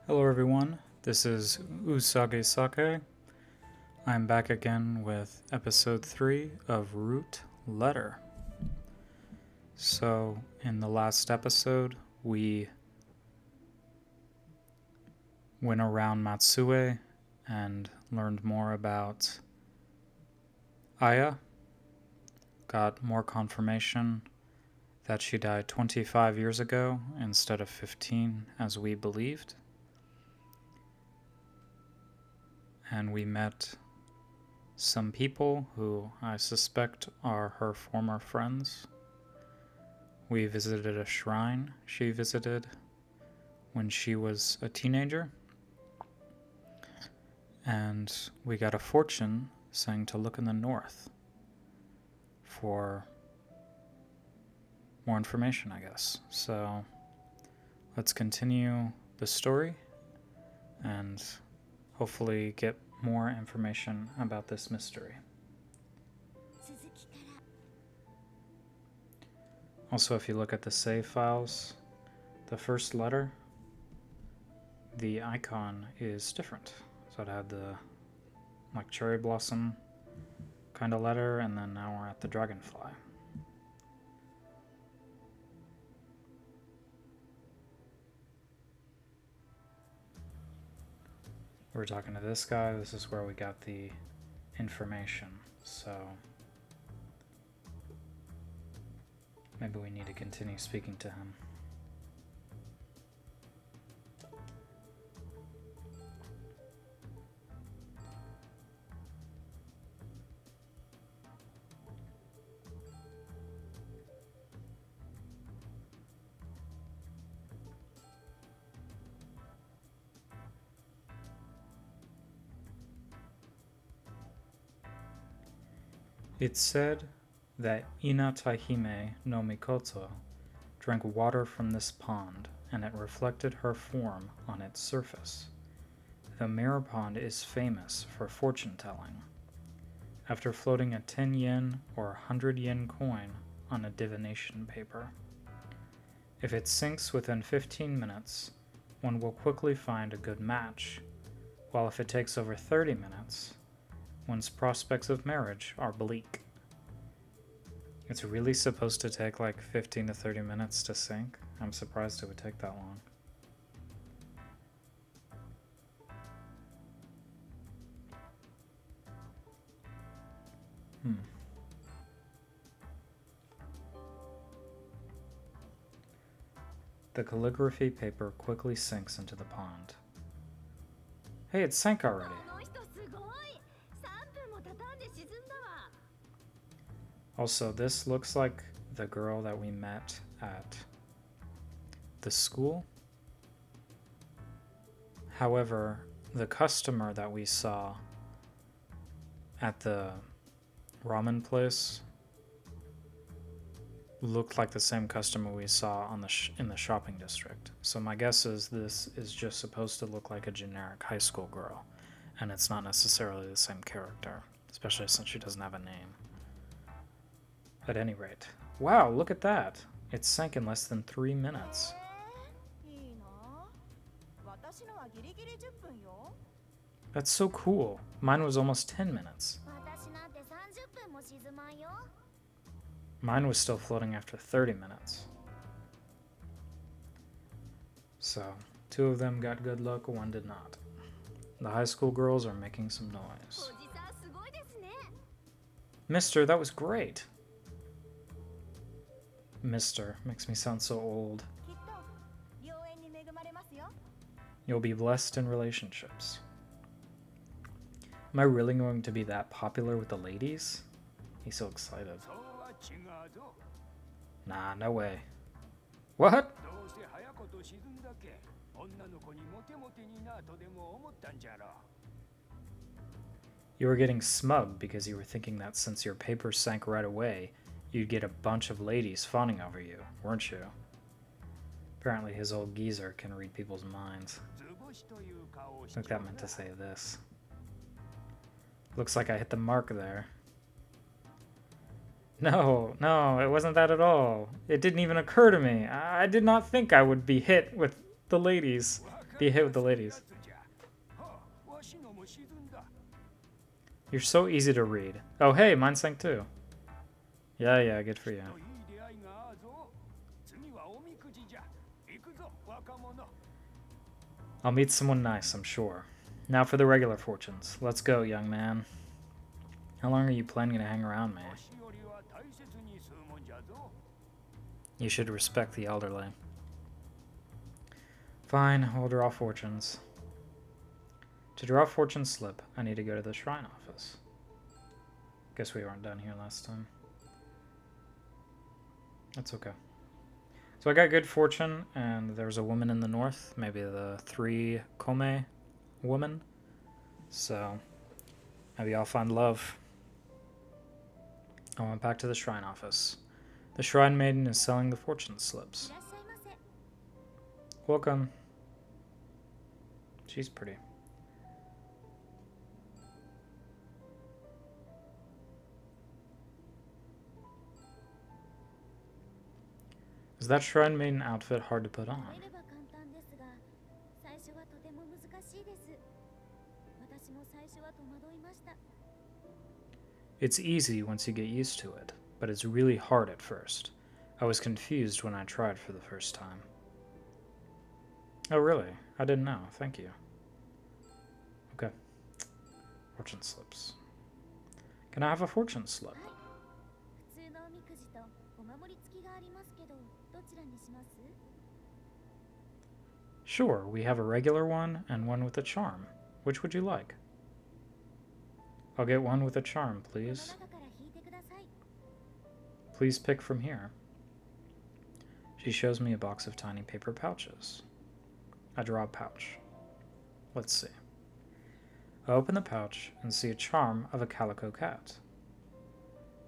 Hello everyone, this is Usage Sake. I'm back again with episode 3 of Root Letter. So, in the last episode, we went around Matsue and learned more about Aya, got more confirmation that she died 25 years ago instead of 15 as we believed. And we met some people who I suspect are her former friends. We visited a shrine she visited when she was a teenager, and we got a fortune saying to look in the north for more information, I guess. So let's continue the story and hopefully get more information about this mystery. Also, if you look at the save files, the first letter, the icon is different. So it had the cherry blossom kind of letter, and then now we're at the dragonfly. We're talking to this guy. This is where we got the information. So maybe we need to continue speaking to him. It's said that Inatahime no Mikoto drank water from this pond, and it reflected her form on its surface. The mirror pond is famous for fortune telling. After floating a 10 yen or 100 yen coin on a divination paper, if it sinks within 15 minutes, one will quickly find a good match, while if it takes over 30 minutes, one's prospects of marriage are bleak. It's really supposed to take like 15 to 30 minutes to sink? I'm surprised it would take that long. The calligraphy paper quickly sinks into the pond. Hey, it sank already. Also, this looks like the girl that we met at the school. However, the customer that we saw at the ramen place looked like the same customer we saw on in the shopping district. So my guess is this is just supposed to look like a generic high school girl, and it's not necessarily the same character, especially since she doesn't have a name. At any rate, wow, look at that! It sank in less than 3 minutes. That's so cool. Mine was almost 10 minutes. Mine was still floating after 30 minutes. So, 2 of them got good luck, 1 did not. The high school girls are making some noise. Mister, that was great! Mister makes me sound so old. You'll be blessed in relationships. Am I really going to be that popular with the ladies? He's so excited. Nah, no way. What? You were getting smug because you were thinking that since your paper sank right away, you'd get a bunch of ladies fawning over you, weren't you? Apparently his old geezer can read people's minds. I think that meant to say this. Looks like I hit the mark there. No, it wasn't that at all. It didn't even occur to me. I did not think I would be hit with the ladies. Be a hit with the ladies. You're so easy to read. Oh, hey, mine sank too. Yeah, good for you. I'll meet someone nice, I'm sure. Now for the regular fortunes. Let's go, young man. How long are you planning to hang around me? You should respect the elderly. Fine, we'll draw fortunes. To draw a fortune slip, I need to go to the shrine office. Guess we weren't done here last time. That's okay. So I got good fortune, and there's a woman in the north, maybe the 3 Kome woman. So maybe I'll find love. I went back to the shrine office. The shrine maiden is selling the fortune slips. Welcome. She's pretty. Is that shrine maiden outfit hard to put on? It's easy once you get used to it, but it's really hard at first. I was confused when I tried for the first time. Oh really? I didn't know. Thank you. Okay. Fortune slips. Can I have a fortune slip? Sure, we have a regular one and one with a charm. Which would you like? I'll get one with a charm, please. Please pick from here. She shows me a box of tiny paper pouches. I draw a pouch. Let's see. I open the pouch and see a charm of a calico cat.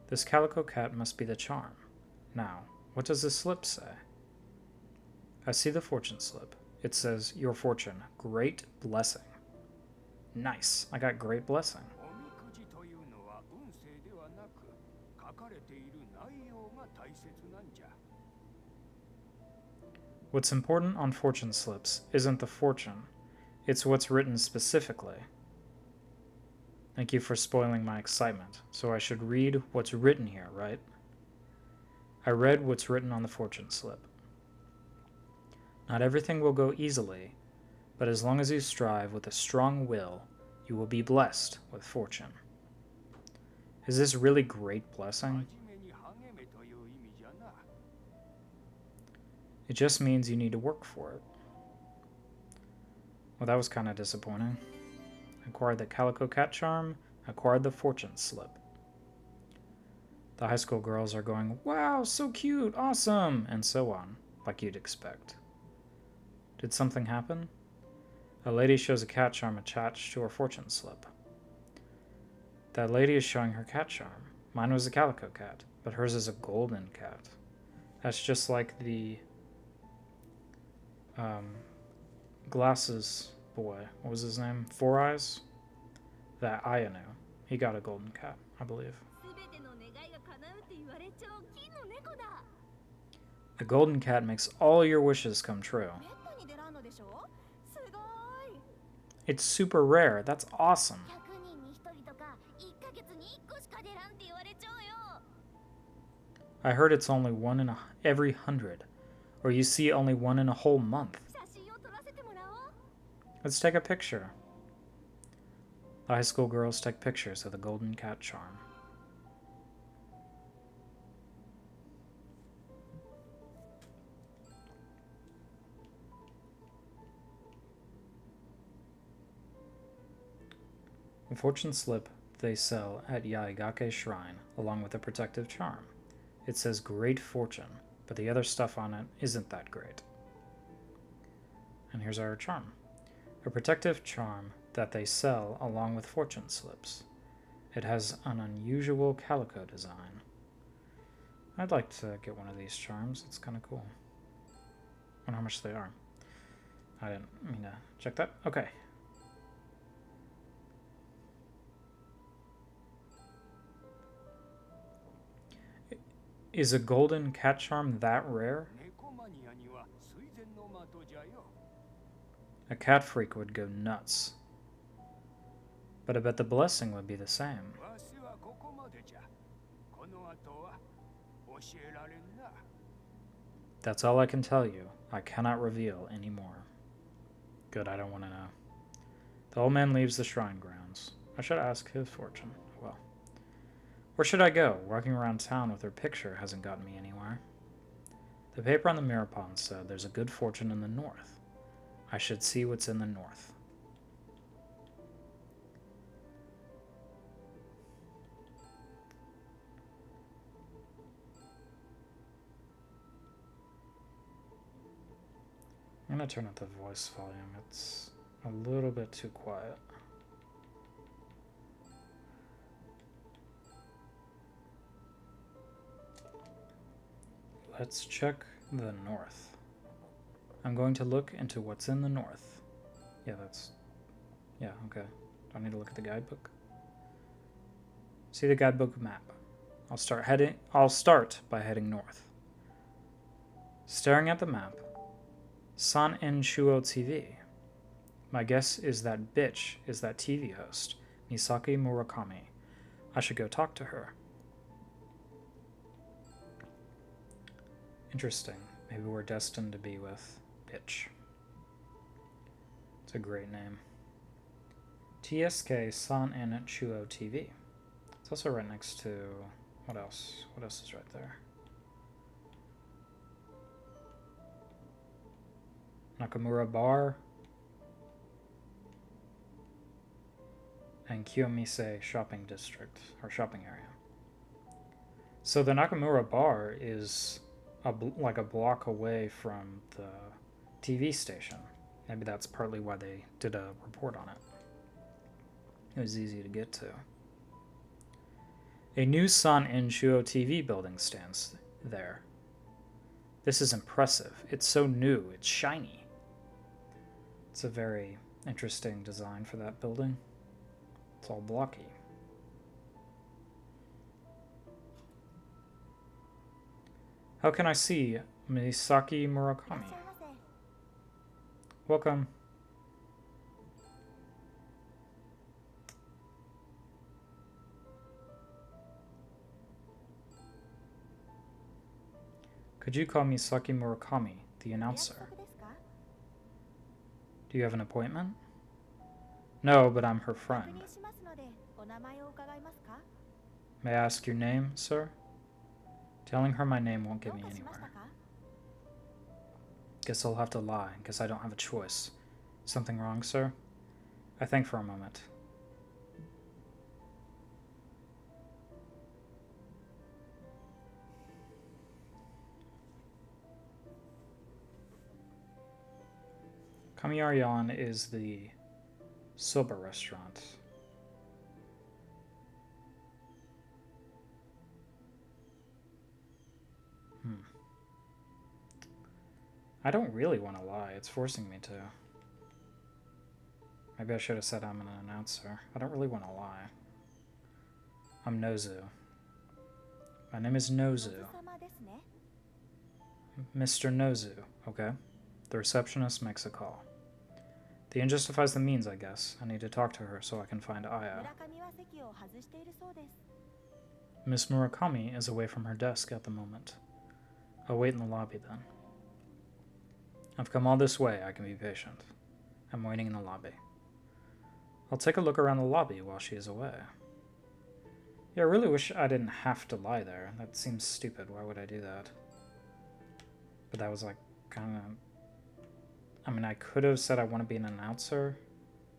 This calico cat must be the charm. Now, what does the slip say? I see the fortune slip. It says, your fortune, great blessing. Nice, I got great blessing. What's important on fortune slips isn't the fortune, it's what's written specifically. Thank you for spoiling my excitement, so I should read what's written here, right? I read what's written on the fortune slip. Not everything will go easily, but as long as you strive with a strong will, you will be blessed with fortune. Is this really great blessing? It just means you need to work for it. Well, that was kind of disappointing. Acquired the calico cat charm, acquired the fortune slip. The high school girls are going, wow, so cute, awesome, and so on, like you'd expect. Did something happen? A lady shows a cat charm attached to her fortune slip. That lady is showing her cat charm. Mine was a calico cat, but hers is a golden cat. That's just like the glasses boy. What was his name? Four Eyes? That Ayanu. He got a golden cat, I believe. The golden cat makes all your wishes come true. It's super rare. That's awesome. I heard it's only one in every 100, or you see only one in a whole month. Let's take a picture. The high school girls take pictures of the golden cat charm. The fortune slip they sell at Yaigake Shrine, along with a protective charm. It says great fortune, but the other stuff on it isn't that great. And here's our charm. A protective charm that they sell along with fortune slips. It has an unusual calico design. I'd like to get one of these charms. It's kind of cool. I wonder how much they are. I didn't mean to check that. Okay. Is a golden cat charm that rare? A cat freak would go nuts. But I bet the blessing would be the same. That's all I can tell you. I cannot reveal any more. Good, I don't want to know. The old man leaves the shrine grounds. I should ask his fortune. Well, where should I go? Walking around town with her picture hasn't gotten me anywhere. The paper on the mirror pond said there's a good fortune in the north. I should see what's in the north. I'm going to turn up the voice volume. It's a little bit too quiet. Let's check the north. I'm going to look into what's in the north. Yeah, okay. Do I need to look at the guidebook? See the guidebook map. I'll start by heading north. Staring at the map, San En Shuo TV. My guess is that bitch is that TV host, Misaki Murakami. I should go talk to her. Interesting. Maybe we're destined to be with bitch. It's a great name. TSK San En Shuo TV. It's also right next to... What else? What else is right there? Nakamura Bar. And Kiyomise Shopping District, or shopping area. So the Nakamura Bar is like a block away from the TV station. Maybe that's partly why they did a report on it. It was easy to get to. A new San En Shuo TV building stands there. This is impressive. It's so new. It's shiny. It's a very interesting design for that building. It's all blocky. How can I see Misaki Murakami? Welcome. Could you call Misaki Murakami, the announcer? Do you have an appointment? No, but I'm her friend. May I ask your name, sir? Telling her my name won't get me anywhere. Guess I'll have to lie, guess I don't have a choice. Something wrong, sir? I think for a moment. Kamiyaryan is the soba restaurant. I don't really want to lie. It's forcing me to. Maybe I should have said I'm an announcer. I don't really want to lie. I'm Nozu. My name is Nozu. Mr. Nozu, okay? The receptionist makes a call. The end justifies the means, I guess. I need to talk to her so I can find Aya. Miss Murakami is away from her desk at the moment. I'll wait in the lobby then. I've come all this way, I can be patient. I'm waiting in the lobby. I'll take a look around the lobby while she is away. Yeah, I really wish I didn't have to lie there. That seems stupid. Why would I do that? But that was like kind of... I mean, I could have said I want to be an announcer,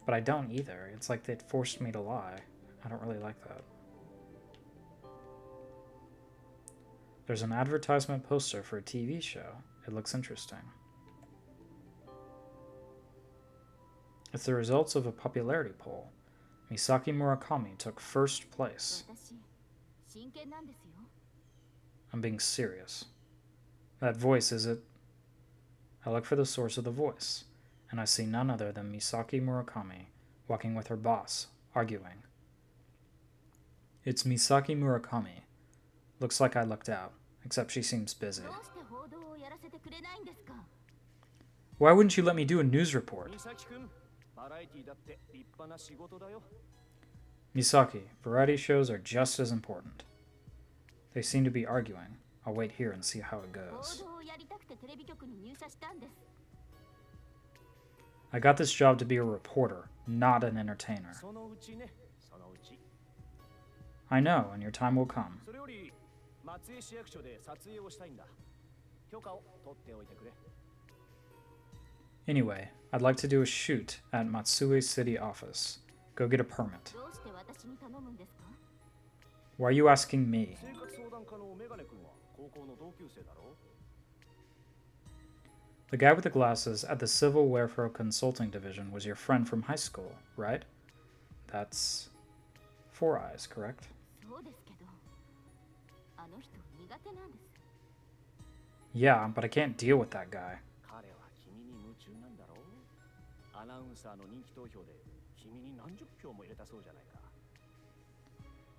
but I don't either. It's like they forced me to lie. I don't really like that. There's an advertisement poster for a TV show. It looks interesting. It's the results of a popularity poll. Misaki Murakami took first place. I'm being serious. That voice, is it? I look for the source of the voice, and I see none other than Misaki Murakami walking with her boss, arguing. It's Misaki Murakami. Looks like I lucked out, except she seems busy. Why wouldn't you let me do a news report? Misaki, variety shows are just as important. They seem to be arguing. I'll wait here and see how it goes. I got this job to be a reporter, not an entertainer. I know, and your time will come. Anyway, I'd like to do a shoot at Matsue City office. Go get a permit. Why are you asking me? The guy with the glasses at the Civil Welfare Consulting Division was your friend from high school, right? That's Four Eyes, correct? Yeah, but I can't deal with that guy.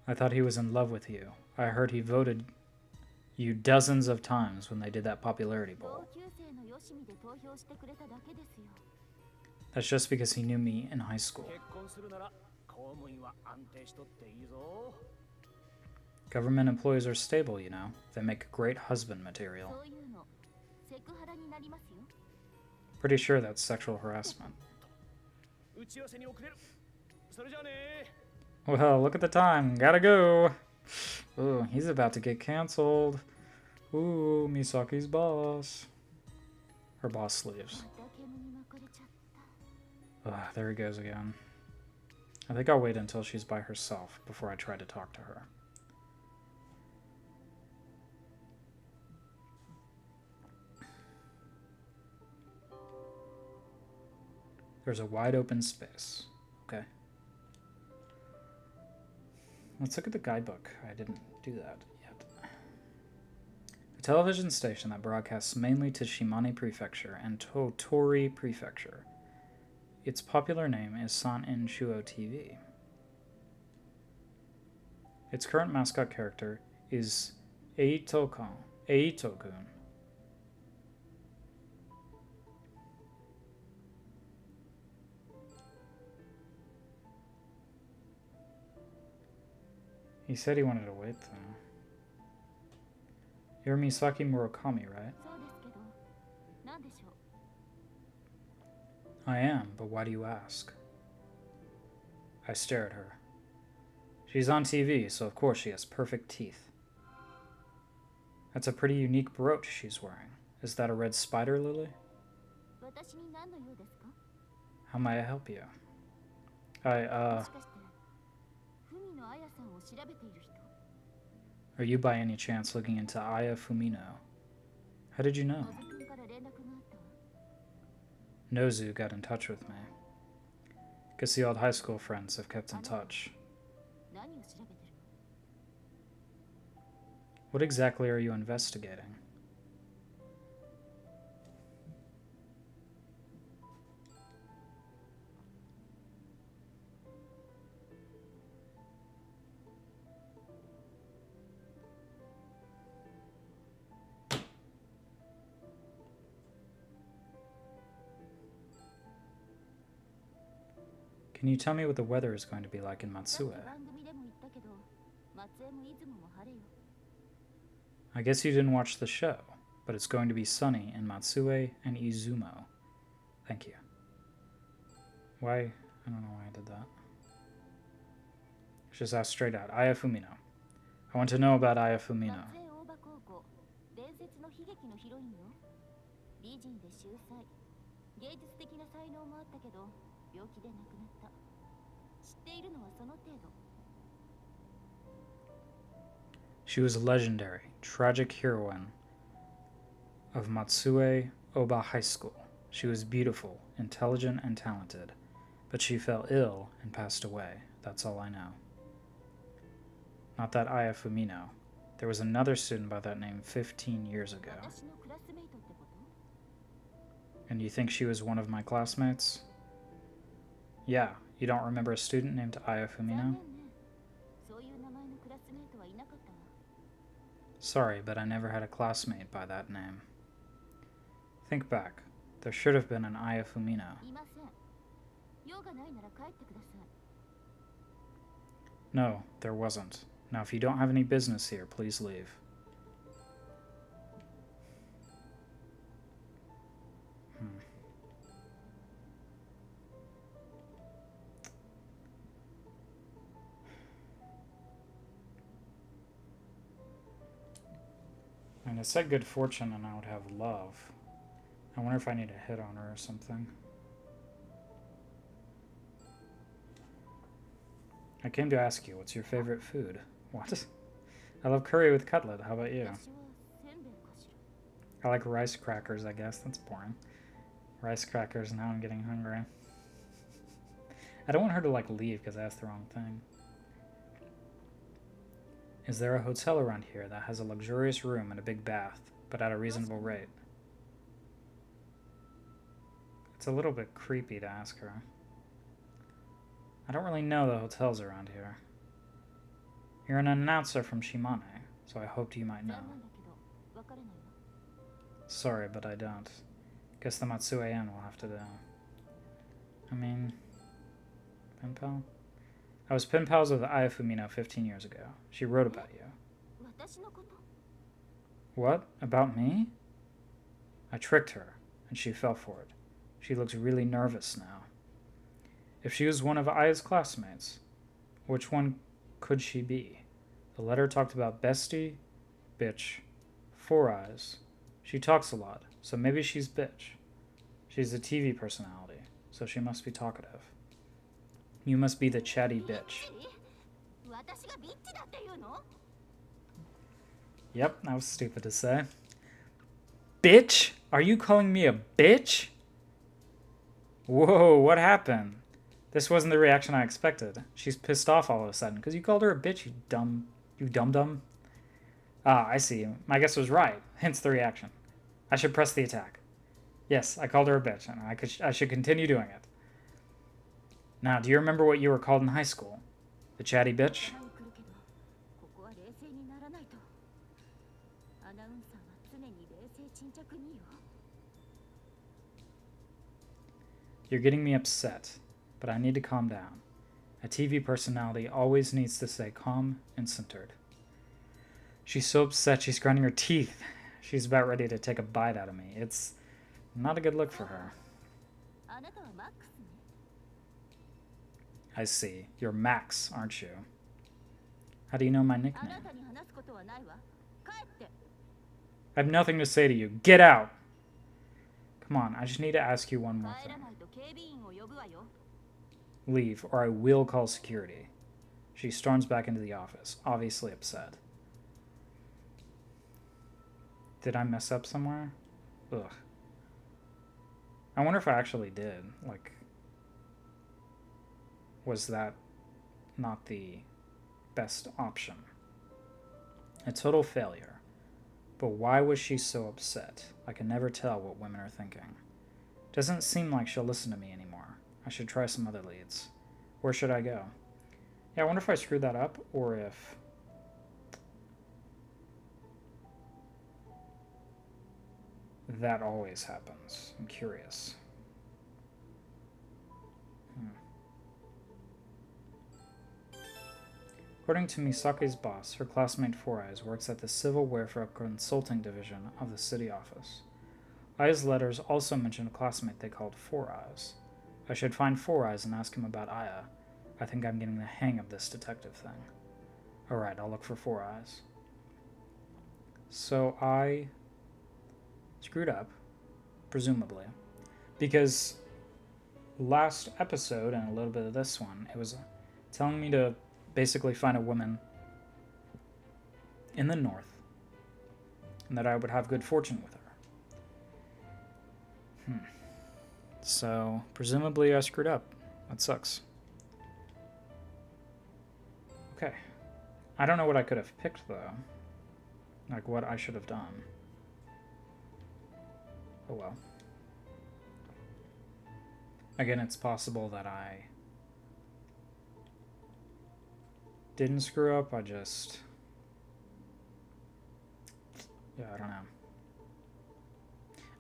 I thought he was in love with you. I heard he voted you dozens of times when they did that popularity poll. That's just because he knew me in high school. Government employees are stable, you know. They make great husband material. Pretty sure that's sexual harassment. Well, look at the time. Gotta go. Ooh, he's about to get canceled. Ooh, Misaki's boss. Her boss leaves. Ugh, there he goes again. I think I'll wait until she's by herself before I try to talk to her. There's a wide open space. Okay. Let's look at the guidebook. I didn't do that yet. A television station that broadcasts mainly to Shimane Prefecture and Totori Prefecture. Its popular name is San-in Shuo TV. Its current mascot character is Eito-kun. He said he wanted to wait, though. You're Misaki Murakami, right? I am, but why do you ask? I stare at her. She's on TV, so of course she has perfect teeth. That's a pretty unique brooch she's wearing. Is that a red spider lily? How may I help you? Are you by any chance looking into Aya Fumino? How did you know? Nozu got in touch with me. Guess the old high school friends have kept in touch. What exactly are you investigating? Can you tell me what the weather is going to be like in Matsue? I guess you didn't watch the show, but it's going to be sunny in Matsue and Izumo. Thank you. Why? I don't know why I did that. Just ask straight out. Aya Fumino. I want to know about Aya Fumino. She was a legendary, tragic heroine of Matsue Oba High School. She was beautiful, intelligent, and talented, but she fell ill and passed away. That's all I know. Not that Aya Fumino. There was another student by that name 15 years ago. And you think she was one of my classmates? Yeah, you don't remember a student named Aya Fumino? Sorry, but I never had a classmate by that name. Think back. There should have been an Aya Fumino. No, there wasn't. Now, if you don't have any business here, please leave. And it said good fortune and I would have love. I wonder if I need to hit on her or something. I came to ask you, what's your favorite food? What? I love curry with cutlet. How about you? I like rice crackers, I guess. That's boring. Rice crackers, now I'm getting hungry. I don't want her to, like, leave because I asked the wrong thing. Is there a hotel around here that has a luxurious room and a big bath, but at a reasonable rate? It's a little bit creepy to ask her. I don't really know the hotels around here. You're an announcer from Shimane, so I hoped you might know. Sorry, but I don't. Guess the Matsue-en will have to do. I mean, pen pal? I was pen pals with Aya Fumino 15 years ago. She wrote about you. What? About me? I tricked her, and she fell for it. She looks really nervous now. If she was one of Aya's classmates, which one could she be? The letter talked about bestie, bitch, four eyes. She talks a lot, so maybe she's bitch. She's a TV personality, so she must be talkative. You must be the chatty bitch. Yep, that was stupid to say. Bitch? Are you calling me a bitch? Whoa, what happened? This wasn't the reaction I expected. She's pissed off all of a sudden because you called her a bitch, you dum-dum. Ah, I see. My guess was right, hence the reaction. I should press the attack. Yes, I called her a bitch, and I should continue doing it. Now, do you remember what you were called in high school? The chatty bitch? You're getting me upset, but I need to calm down. A TV personality always needs to stay calm and centered. She's so upset she's grinding her teeth. She's about ready to take a bite out of me. It's not a good look for her. I see. You're Max, aren't you? How do you know my nickname? I have nothing to say to you. Get out! Come on, I just need to ask you one more thing. Leave, or I will call security. She storms back into the office, obviously upset. Did I mess up somewhere? Ugh. I wonder if I actually did. Like, was that not the best option? A total failure. But why was she so upset? I can never tell what women are thinking. Doesn't seem like she'll listen to me anymore. I should try some other leads. Where should I go? Yeah, I wonder if I screwed that up, or if... that always happens. I'm curious. According to Misake's boss, her classmate Four Eyes works at the Civil Welfare Consulting Division of the city office. Aya's letters also mention a classmate they called Four Eyes. I should find Four Eyes and ask him about Aya. I think I'm getting the hang of this detective thing. Alright, I'll look for Four Eyes. So I screwed up, presumably, because last episode and a little bit of this one, it was telling me to basically find a woman in the north and that I would have good fortune with her. So presumably I screwed up. That sucks. Okay. I don't know what I could have picked though. Like what I should have done. Oh well. Again, it's possible that I didn't screw up. I just... yeah, I don't know.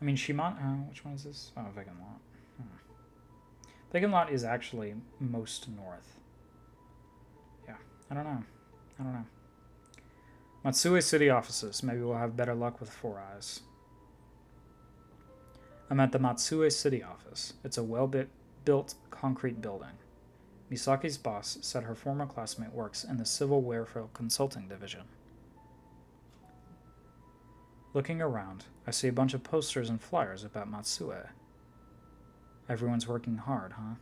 I mean, which one is this? Oh, vacant lot. Vacant lot is actually most north. Yeah, I don't know. Matsue City offices. Maybe we'll have better luck with Four Eyes. I'm at the Matsue City office. It's a well-built concrete building. Misaki's boss said her former classmate works in the Civil Welfare Consulting Division. Looking around, I see a bunch of posters and flyers about Matsue. Everyone's working hard, huh?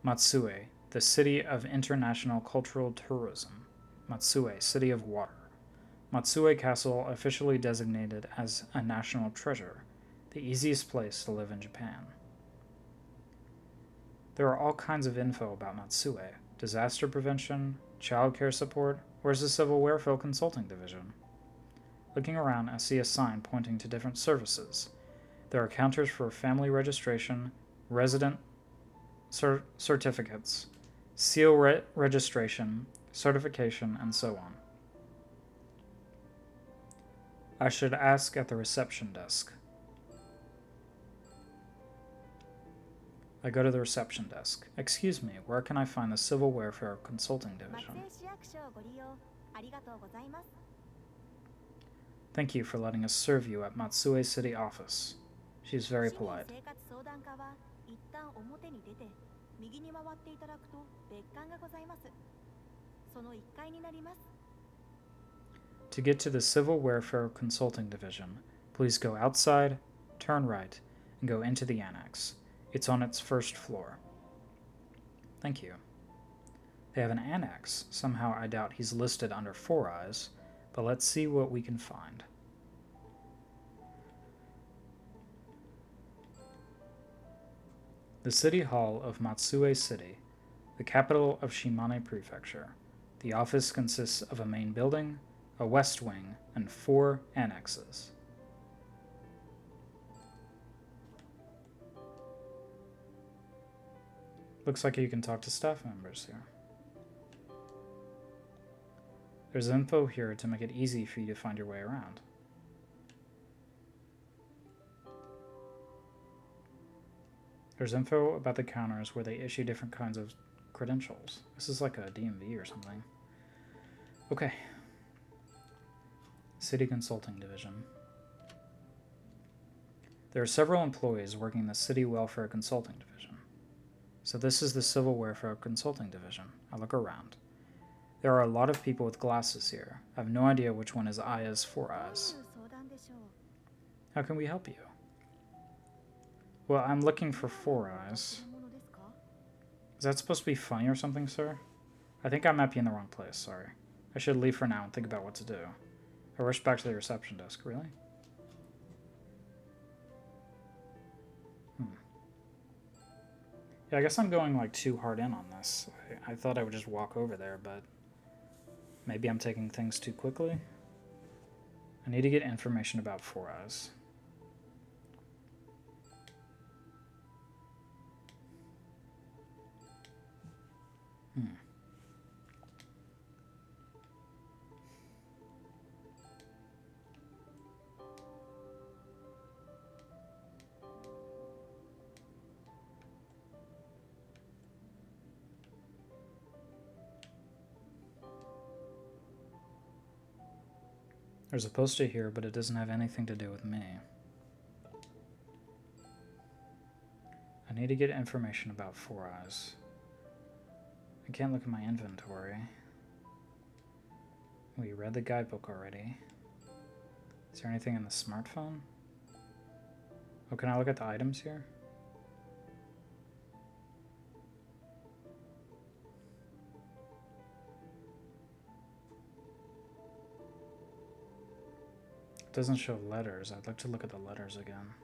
Matsue, the City of International Cultural Tourism. Matsue, City of Water. Matsue Castle officially designated as a national treasure, the easiest place to live in Japan. There are all kinds of info about Matsue: disaster prevention, child care support. Where's the Civil Welfare Consulting Division? Looking around, I see a sign pointing to different services. There are counters for family registration, resident certificates, seal registration, certification, and so on. I should ask at the reception desk. I go to the reception desk. Excuse me, where can I find the Civil Welfare Consulting Division? Thank you for letting us serve you at Matsue City office. She is very polite. To get to the Civil Welfare Consulting Division, please go outside, turn right, and go into the annex. It's on its first floor. Thank you. They have an annex. Somehow I doubt he's listed under Four Eyes, but let's see what we can find. The City Hall of Matsue City, the capital of Shimane Prefecture. The office consists of a main building, a west wing, and 4 annexes. Looks like you can talk to staff members here. There's info here to make it easy for you to find your way around. There's info about the counters where they issue different kinds of credentials. This is like a DMV or something. Okay. City Consulting Division. There are several employees working in the City Welfare Consulting Division. So this is the Civil Welfare Consulting Division. I look around. There are a lot of people with glasses here. I have no idea which one is Aya's Four Eyes. How can we help you? Well, I'm looking for Four Eyes. Is that supposed to be funny or something, sir? I think I might be in the wrong place, sorry. I should leave for now and think about what to do. I rush back to the reception desk, really? Yeah, I guess I'm going like too hard in on this. I thought I would just walk over there, but maybe I'm taking things too quickly. I need to get information about Four Eyes. There's a poster here, but it doesn't have anything to do with me. I need to get information about Four Eyes. I can't look at my inventory. We read the guidebook already. Is there anything in the smartphone? Oh, can I look at the items here? It doesn't show letters. I'd like to look at the letters again.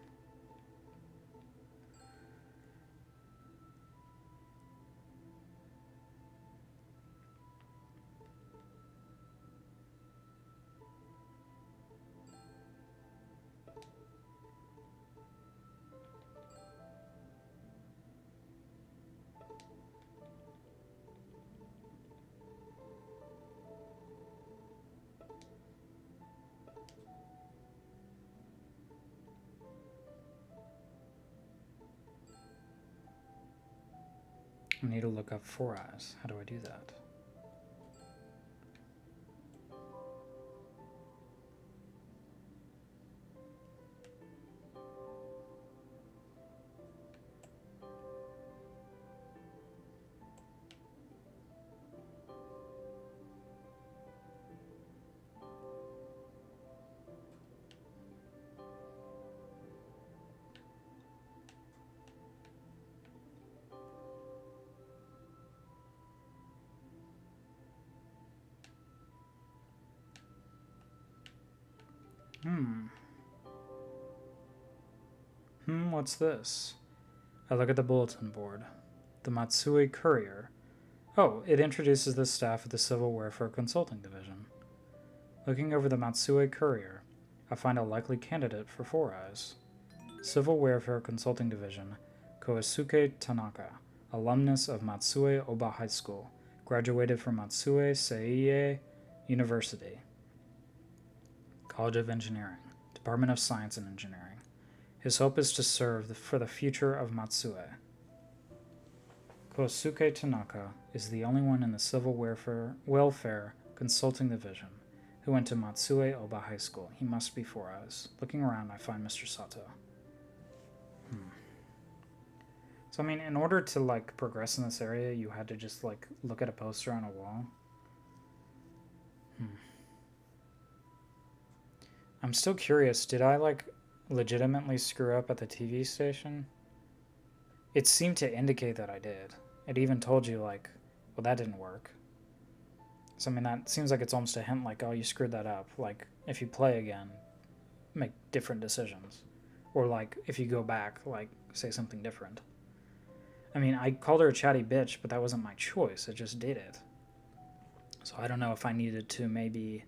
I need to look up Four Eyes. How do I do that? What's this? I look at the bulletin board. The Matsue Courier. Oh, it introduces the staff of the Civil Welfare Consulting Division. Looking over the Matsue Courier, I find a likely candidate for Four Eyes. Civil Welfare Consulting Division, Kosuke Tanaka, alumnus of Matsue Oba High School, graduated from Matsue Seie University, College of Engineering, Department of Science and Engineering. His hope is to serve for the future of Matsue. Kosuke Tanaka is the only one in the Civil Welfare Consulting Division who went to Matsue Oba High School. He must be Four Eyes. Looking around, I find Mr. Sato. So, I mean, in order to, like, progress in this area, you had to just, like, look at a poster on a wall. I'm still curious. Did I, like, legitimately screw up at the TV station? It seemed to indicate that I did. It even told you, like, well, that didn't work. So, I mean, that seems like it's almost a hint, like, oh, you screwed that up. Like, if you play again, make different decisions. Or, like, if you go back, like, say something different. I mean, I called her a chatty bitch, but that wasn't my choice. It just did it. So I don't know if I needed to maybe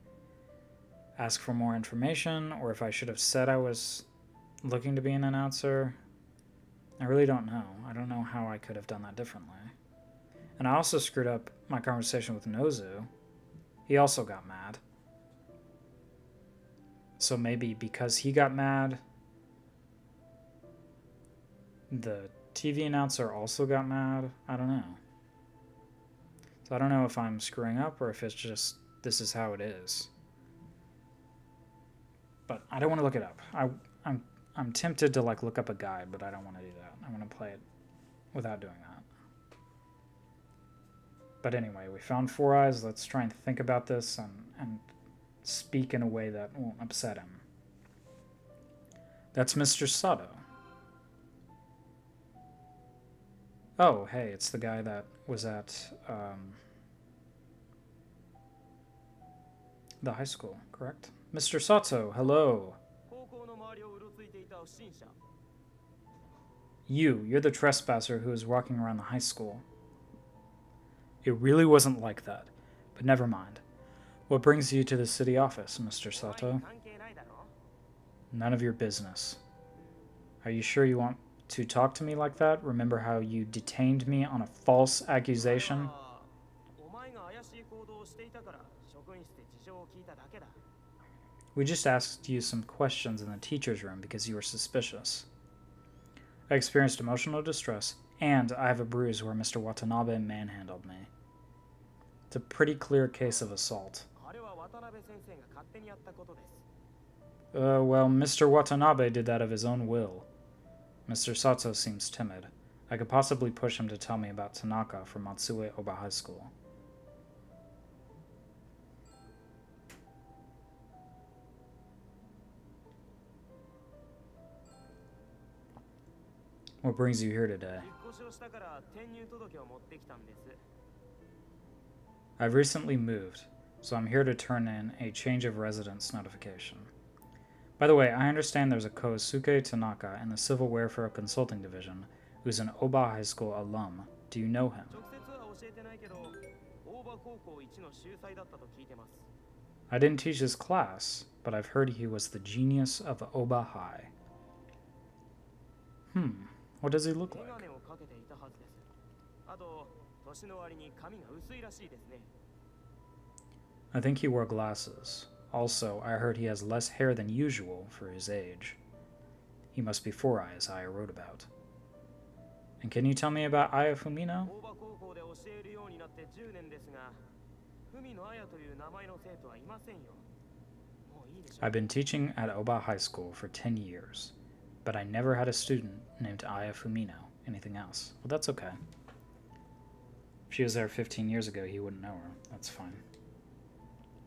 ask for more information, or if I should have said I was looking to be an announcer. I really don't know. I don't know how I could have done that differently. And I also screwed up my conversation with Nozu. He also got mad. So maybe because he got mad, the TV announcer also got mad. I don't know. So I don't know if I'm screwing up or if it's just this is how it is. But I don't want to look it up. I'm tempted to like look up a guide, but I don't want to do that. I want to play it without doing that. But anyway, we found Four Eyes. Let's try and think about this and speak in a way that won't upset him. That's Mr. Sato. Oh, hey, it's the guy that was at the high school, correct? Mr. Sato, hello. You're the trespasser who is walking around the high school. It really wasn't like that, but never mind. What brings you to the city office, Mr. Sato? None of your business. Are you sure you want to talk to me like that? Remember how you detained me on a false accusation? We just asked you some questions in the teacher's room because you were suspicious. I experienced emotional distress, and I have a bruise where Mr. Watanabe manhandled me. It's a pretty clear case of assault. Well, Mr. Watanabe did that of his own will. Mr. Sato seems timid. I could possibly push him to tell me about Tanaka from Matsue Oba High School. What brings you here today? I've recently moved, so I'm here to turn in a change of residence notification. By the way, I understand there's a Kosuke Tanaka in the Civil Welfare Consulting Division who's an Oba High School alum. Do you know him? I didn't teach his class, but I've heard he was the genius of Oba High. What does he look like? I think he wore glasses. Also, I heard he has less hair than usual for his age. He must be Four Eyes I wrote about. And can you tell me about Aya Fumino? I've been teaching at Oba High School for 10 years, but I never had a student named Aya Fumino. Anything else? Well, that's okay. If she was there 15 years ago, he wouldn't know her. That's fine.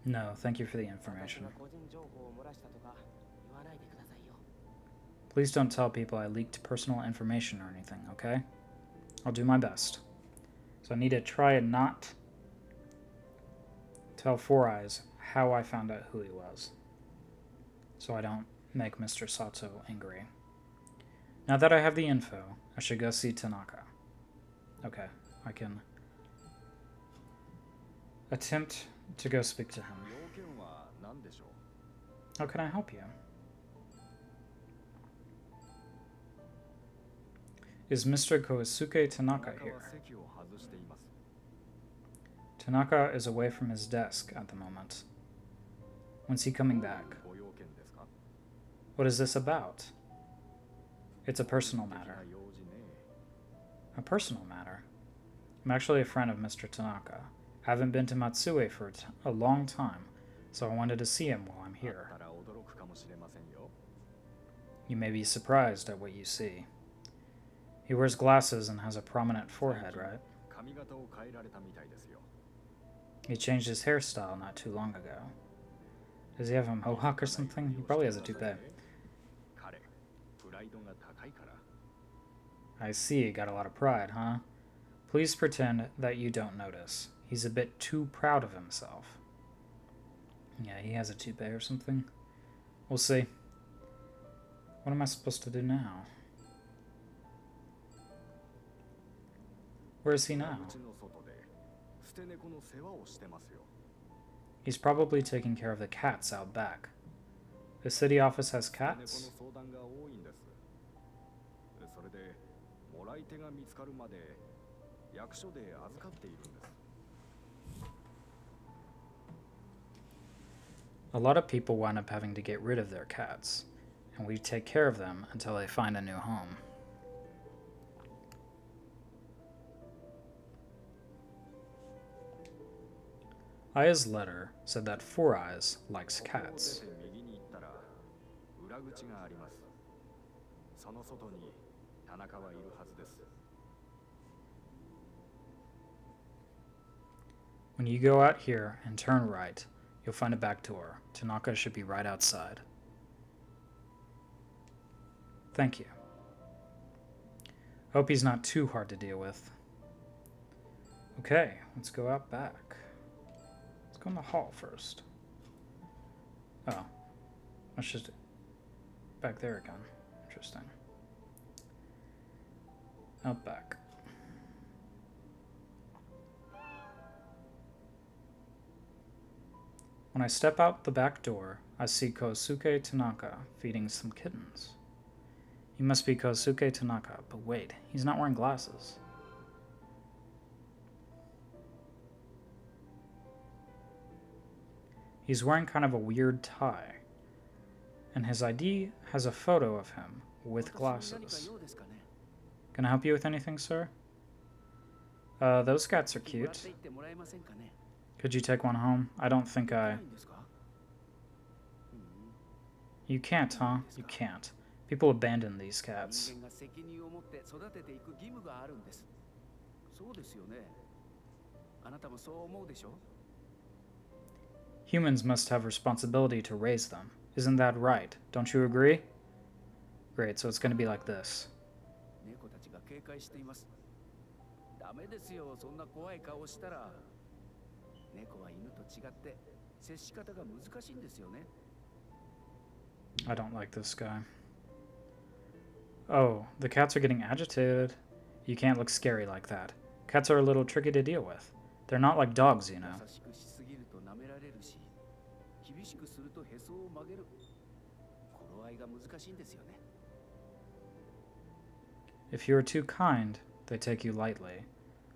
No, thank you for the information. Please don't tell people I leaked personal information or anything, okay? I'll do my best. So I need to try and not tell Four Eyes how I found out who he was, so I don't make Mr. Sato angry. Now that I have the info, I should go see Tanaka. Okay, I can attempt to go speak to him. How can I help you? Is Mr. Kosuke Tanaka here? Tanaka is away from his desk at the moment. When's he coming back? What is this about? It's a personal matter. A personal matter? I'm actually a friend of Mr. Tanaka. I haven't been to Matsue for a long time, so I wanted to see him while I'm here. You may be surprised at what you see. He wears glasses and has a prominent forehead, right? He changed his hairstyle not too long ago. Does he have a mohawk or something? He probably has a toupee. I see, he got a lot of pride, huh? Please pretend that you don't notice. He's a bit too proud of himself. Yeah, he has a toupee or something. We'll see. What am I supposed to do now? Where is he now? He's probably taking care of the cats out back. The city office has cats? A lot of people wind up having to get rid of their cats, and we take care of them until they find a new home. Aya's letter said that Four Eyes likes cats. When you go out here and turn right, you'll find a back door. Tanaka should be right outside. Thank you. Hope he's not too hard to deal with. Okay, let's go out back. Let's go in the hall first. Oh, that's just back there again. Interesting. Out back. When I step out the back door, I see Kosuke Tanaka feeding some kittens. He must be Kosuke Tanaka, but wait, he's not wearing glasses. He's wearing kind of a weird tie, and his ID has a photo of him with glasses. Can I help you with anything, sir? Those cats are cute. Could you take one home? I don't think I... You can't, huh? You can't. People abandon these cats. Humans must have responsibility to raise them. Isn't that right? Don't you agree? Great, so it's going to be like this. I don't like this guy. Oh, the cats are getting agitated. You can't look scary like that. Cats are a little tricky to deal with. They're not like dogs, you know. If you are too kind, they take you lightly.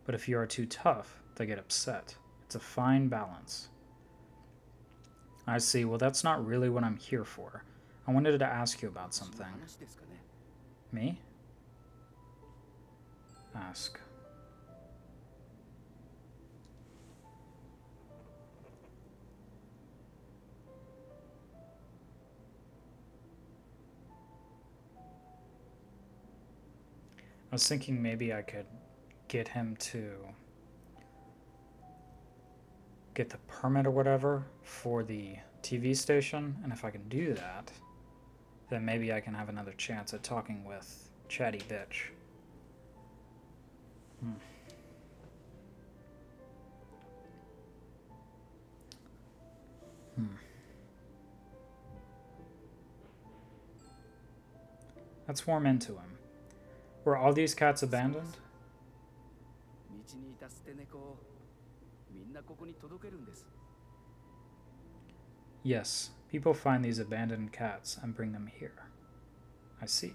But if you are too tough, they get upset. It's a fine balance. I see. Well, that's not really what I'm here for. I wanted to ask you about something. Me? ask? I was thinking maybe I could get him to get the permit or whatever for the TV station, and if I can do that, then maybe I can have another chance at talking with Chatty Bitch. Let's warm into him. Were all these cats abandoned? Yes, people find these abandoned cats and bring them here. I see.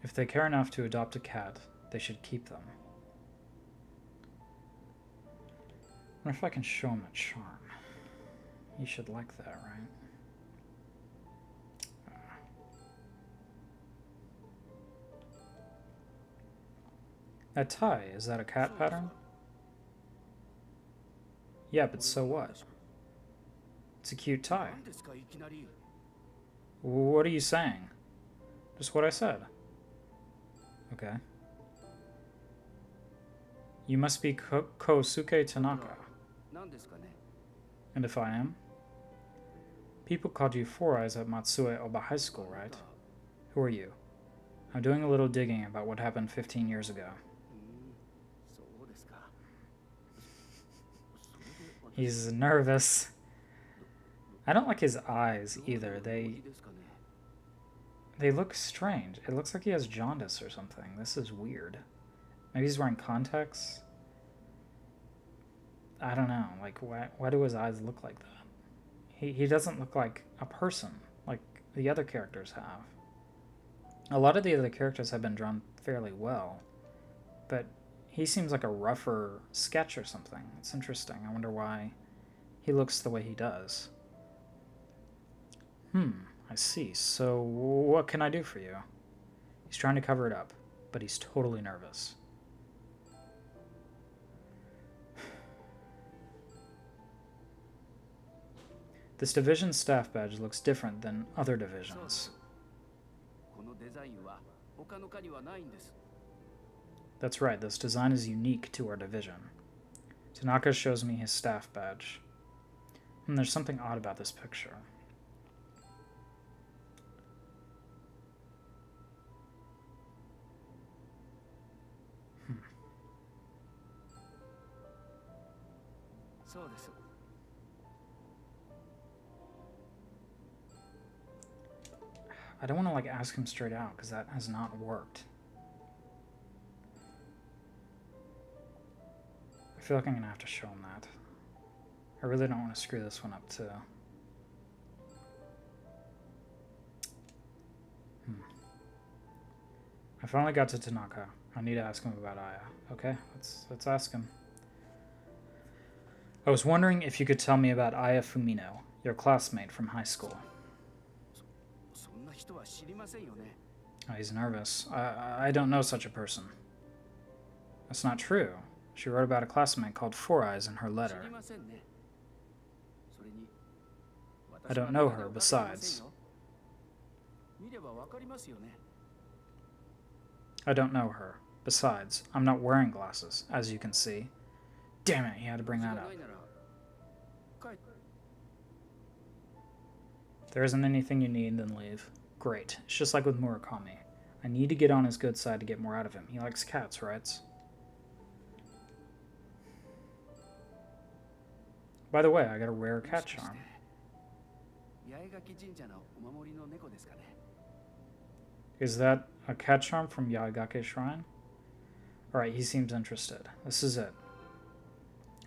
If they care enough to adopt a cat, they should keep them. I wonder if I can show him a charm. He should like that, right? That tie, is that a cat pattern? Yeah, but so what? It's a cute tie. What are you saying? Just what I said. Okay. You must be Kosuke Tanaka. And if I am? People called you Four Eyes at Matsue Oba High School, right? Who are you? I'm doing a little digging about what happened 15 years ago. He's nervous. I don't like his eyes either. They look strange. It looks like he has jaundice or something. This is weird. Maybe he's wearing contacts? I don't know. Like, why do his eyes look like that? He doesn't look like a person like the other characters have. A lot of the other characters have been drawn fairly well, but he seems like a rougher sketch or something. It's interesting. I wonder why he looks the way he does. I see. So what can I do for you? He's trying to cover it up, but he's totally nervous. This division's staff badge looks different than other divisions. That's right, this design is unique to our division. Tanaka shows me his staff badge. There's something odd about this picture. I don't want to ask him straight out because that has not worked. I feel like I'm gonna have to show him that. I really don't want to screw this one up too. I finally got to Tanaka. I need to ask him about Aya. Okay, let's ask him. I was wondering if you could tell me about Aya Fumino, your classmate from high school. Oh, he's nervous. I don't know such a person. That's not true. She wrote about a classmate called Four Eyes in her letter. I don't know her, besides. I don't know her. Besides, I'm not wearing glasses, as you can see. Damn it, he had to bring that up. If there isn't anything you need, then leave. Great. It's just like with Murakami. I need to get on his good side to get more out of him. He likes cats, right? By the way, I got a rare cat charm. Is that a cat charm from Yaegake Shrine? Alright, he seems interested. This is it.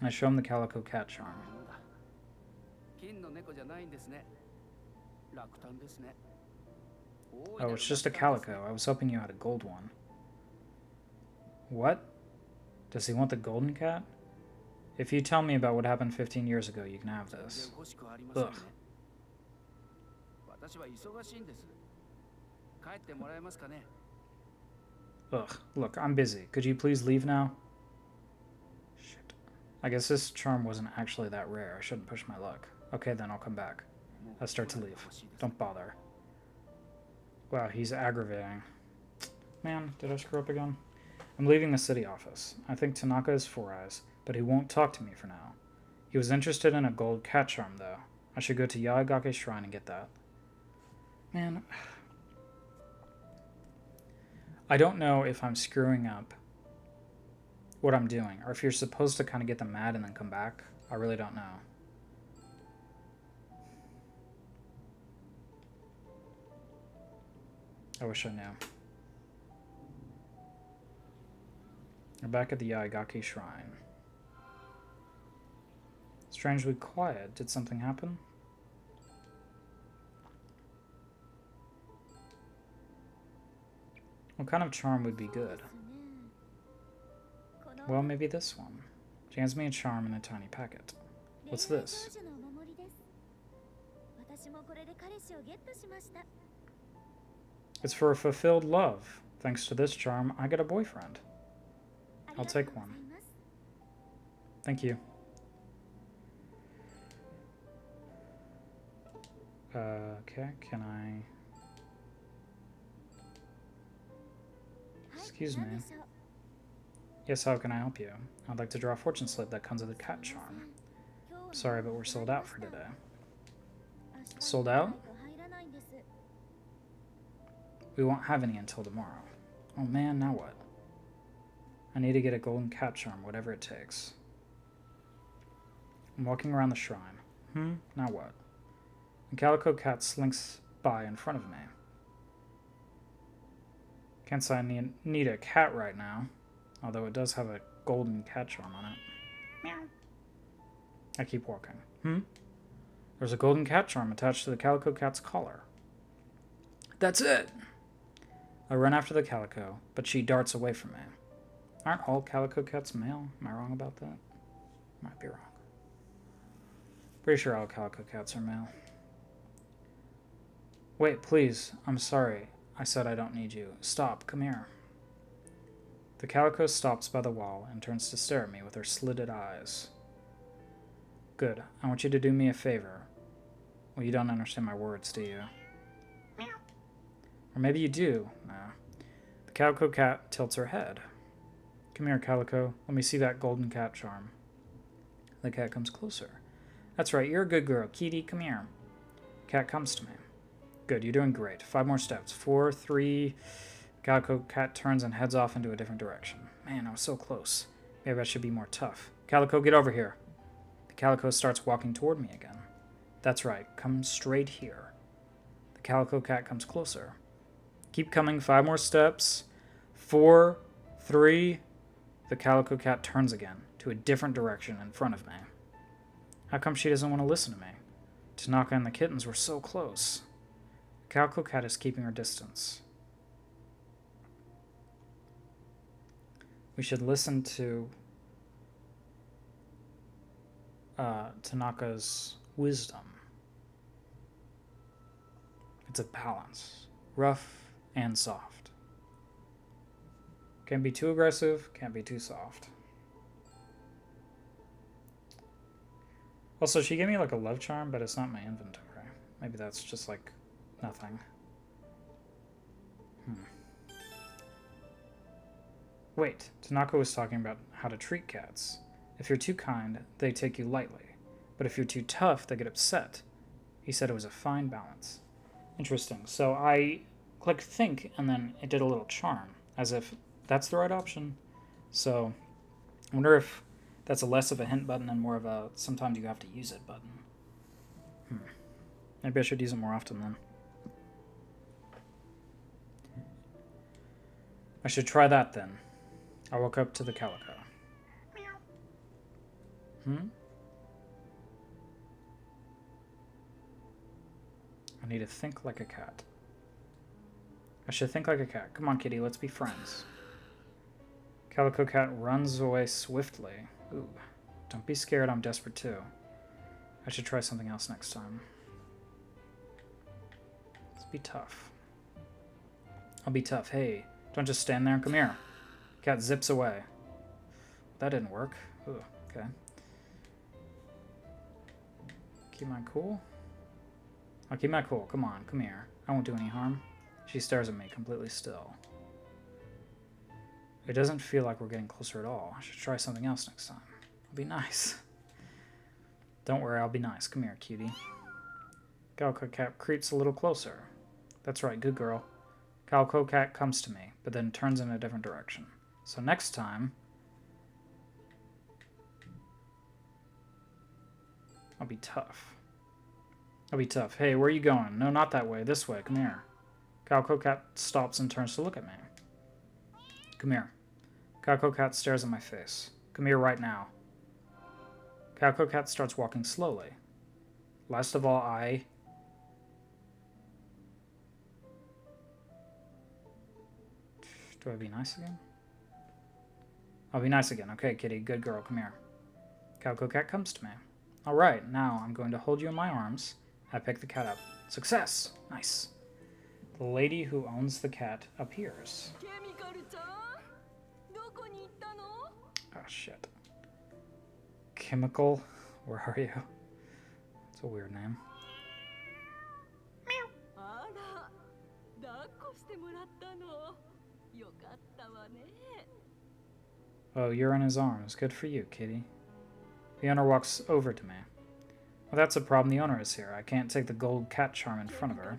I show him the calico cat charm. Oh, it's just a calico. I was hoping you had a gold one. What? Does he want the golden cat? If you tell me about what happened 15 years ago, you can have this. Ugh. Ugh, look, I'm busy. Could you please leave now? Shit. I guess this charm wasn't actually that rare. I shouldn't push my luck. Okay, then I'll come back. I'll start to leave. Don't bother. Wow, he's aggravating. Man, did I screw up again? I'm leaving the city office. I think Tanaka is Four Eyes, but he won't talk to me for now. He was interested in a gold cat charm, though. I should go to Yaegake Shrine and get that. Man, I don't know if I'm screwing up what I'm doing, or if you're supposed to kind of get them mad and then come back. I really don't know. I wish I knew. We're back at the Yaegake Shrine. Strangely quiet. Did something happen? What kind of charm would be good? Well, maybe this one. She hands me a charm in a tiny packet. What's this? It's for a fulfilled love. Thanks to this charm, I get a boyfriend. I'll take one. Thank you. Okay, can I... Excuse me. Yes, how can I help you? I'd like to draw a fortune slip that comes with a cat charm. Sorry, but we're sold out for today. Sold out? We won't have any until tomorrow. Oh man, now what? I need to get a golden cat charm, whatever it takes. I'm walking around the shrine. Now what? A calico cat slinks by in front of me. Can't say I need a cat right now, although it does have a golden cat charm on it. Meow. I keep walking. There's a golden cat charm attached to the calico cat's collar. That's it! I run after the calico, but she darts away from me. Aren't all calico cats male? Am I wrong about that? Might be wrong. Pretty sure all calico cats are male. Wait, please. I'm sorry. I said I don't need you. Stop. Come here. The calico stops by the wall and turns to stare at me with her slitted eyes. Good. I want you to do me a favor. Well, you don't understand my words, do you? Meow. Or maybe you do. No. The calico cat tilts her head. Come here, Calico. Let me see that golden cat charm. The cat comes closer. That's right. You're a good girl. Kitty, come here. Cat comes to me. Good. You're doing great. 5 more steps. 4, 3... Calico cat turns and heads off into a different direction. Man, I was so close. Maybe I should be more tough. Calico, get over here. The calico starts walking toward me again. That's right. Come straight here. The calico cat comes closer. Keep coming. 5 more steps. 4, 3... The calico cat turns again, to a different direction in front of me. How come she doesn't want to listen to me? Tanaka and the kittens were so close. The calico cat is keeping her distance. We should listen to Tanaka's wisdom. It's a balance, rough and soft. Can't be too aggressive, can't be too soft. Also, she gave me like a love charm, but it's not in my inventory. Maybe that's just like nothing. Wait, Tanaka was talking about how to treat cats. If you're too kind, they take you lightly. But if you're too tough, they get upset. He said it was a fine balance. Interesting. So I clicked think, and then it did a little charm, as if that's the right option. So I wonder if that's a less of a hint button and more of a sometimes you have to use it button. Maybe I should use it more often then. I should try that then. I walk up to the calico. I need to think like a cat. I should think like a cat. Come on, kitty, let's be friends. Calico cat runs away swiftly. Ooh, don't be scared, I'm desperate too. I should try something else next time. Let's be tough. I'll be tough. Hey, don't just stand there. Come here. Cat zips away. That didn't work. Ooh, okay. Keep my cool. I'll keep my cool. Come on, come here. I won't do any harm. She stares at me, completely still. It doesn't feel like we're getting closer at all. I should try something else next time. I'll be nice. Don't worry, I'll be nice. Come here, cutie. Calico Cat creeps a little closer. That's right, good girl. Calico Cat comes to me, but then turns in a different direction. So next time, I'll be tough. I'll be tough. Hey, where are you going? No, not that way. This way. Come here. Calico Cat stops and turns to look at me. Come here. Calico Cat stares at my face. Come here right now. Calico Cat starts walking slowly. Last of all, Do I be nice again? I'll be nice again. Okay, kitty. Good girl. Come here. Calico Cat comes to me. All right, now I'm going to hold you in my arms. I pick the cat up. Success! Nice. The lady who owns the cat appears. Oh, shit. Chemical? Where are you? It's a weird name. Oh, you're in his arms. Good for you, kitty. The owner walks over to me. Well, that's a problem. The owner is here. I can't take the gold cat charm in front of her.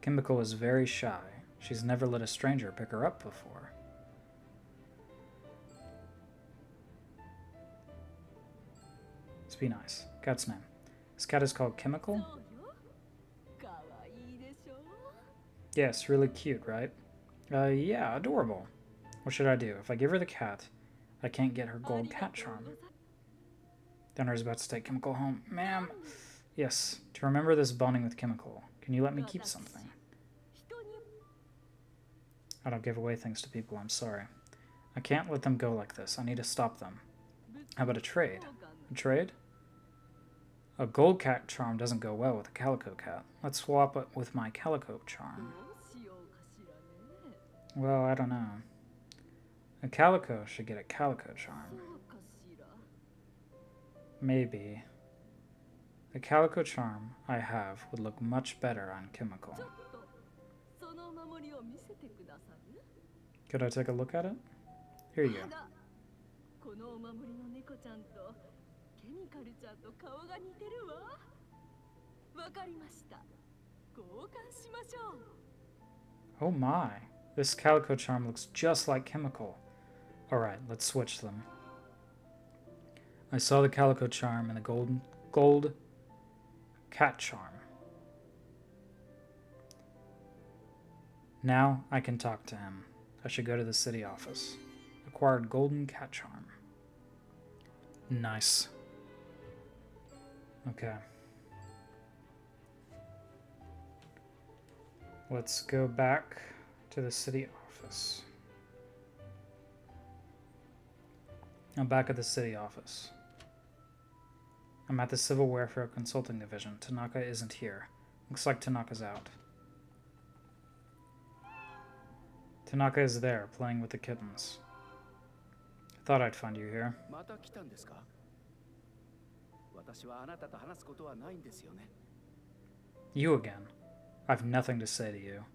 Kimiko is very shy. She's never let a stranger pick her up before. Let's be nice. Cat's name. This cat is called Chemical? Yes, really cute, right? Yeah, adorable. What should I do? If I give her the cat, I can't get her gold cat charm. The owner is about to take Chemical home. Ma'am! Yes, to remember this bonding with Chemical, can you let me keep something? I don't give away things to people, I'm sorry. I can't let them go like this. I need to stop them. How about a trade? A trade? A gold cat charm doesn't go well with a calico cat. Let's swap it with my calico charm. Well, I don't know. A calico should get a calico charm. Maybe. The calico charm I have would look much better on Chemical. Could I take a look at it? Here you go. Oh my. This calico charm looks just like Chemical. Alright, let's switch them. I saw the calico charm and the gold cat charm. Now I can talk to him. I should go to the city office. Acquired golden cat charm. Nice. Okay. Let's go back to the city office. I'm back at the city office. I'm at the Civil Welfare Consulting Division. Tanaka isn't here. Looks like Tanaka's out. Tanaka is there, playing with the kittens. I thought I'd find you here. You again. I've nothing to say to you.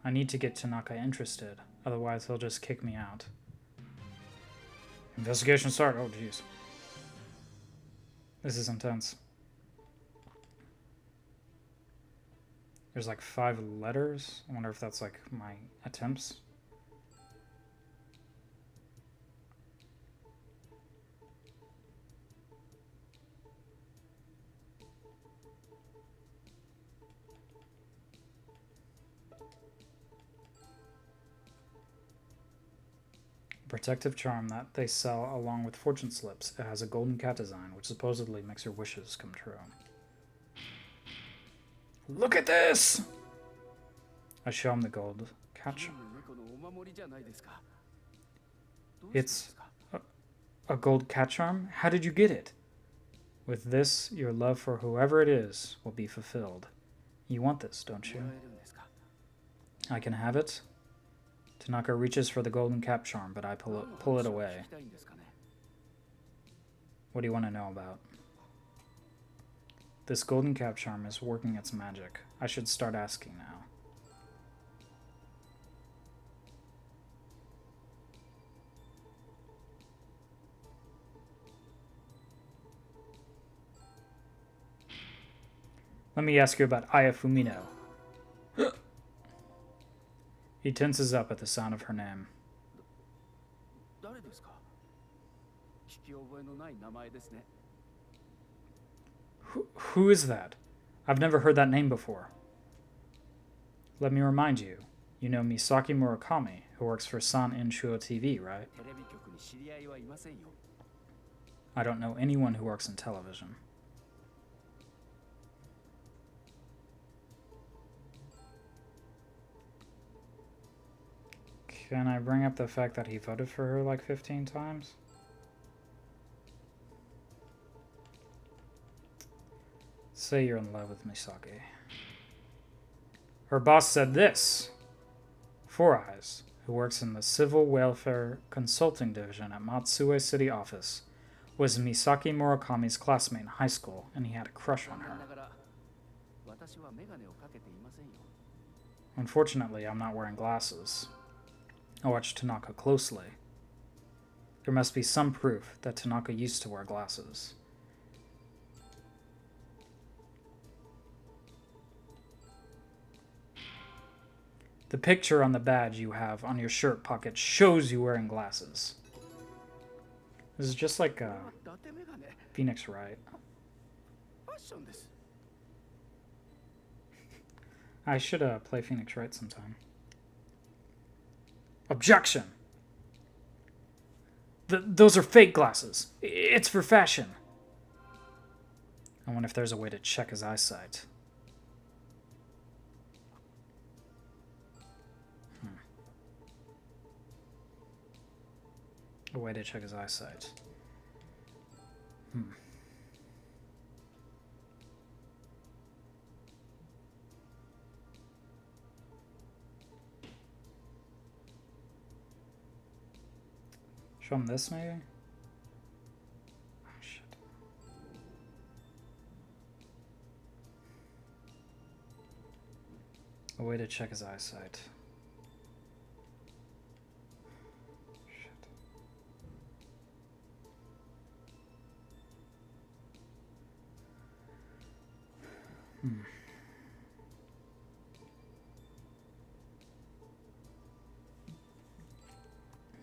I need to get Tanaka interested, otherwise he'll just kick me out. Investigation start. Oh, jeez. This is intense. There's like 5 letters. I wonder if that's like my attempts. Protective charm that they sell along with fortune slips. It has a golden cat design, which supposedly makes your wishes come true. Look at this! I show him the gold cat charm. It's a gold cat charm? How did you get it? With this, your love for whoever it is will be fulfilled. You want this, don't you? I can have it? Tanaka reaches for the golden cap charm, but I pull it away. What do you want to know about? This golden cap charm is working its magic. I should start asking now. Let me ask you about Aya Fumino. He tenses up at the sound of her name. Who is that? I've never heard that name before. Let me remind you, you know Misaki Murakami, who works for San Inshuo TV, right? I don't know anyone who works in television. Can I bring up the fact that he voted for her like 15 times? Say you're in love with Misaki. Her boss said this. Four Eyes, who works in the Civil Welfare Consulting Division at Matsue City Office, was Misaki Murakami's classmate in high school, and he had a crush on her. Unfortunately, I'm not wearing glasses. I watched Tanaka closely. There must be some proof that Tanaka used to wear glasses. The picture on the badge you have on your shirt pocket shows you wearing glasses. This is just like Phoenix Wright. I should play Phoenix Wright sometime. Objection! Those are fake glasses. It's for fashion. I wonder if there's a way to check his eyesight. A way to check his eyesight. Show him this, maybe? Oh, shit. A way to check his eyesight. Shit.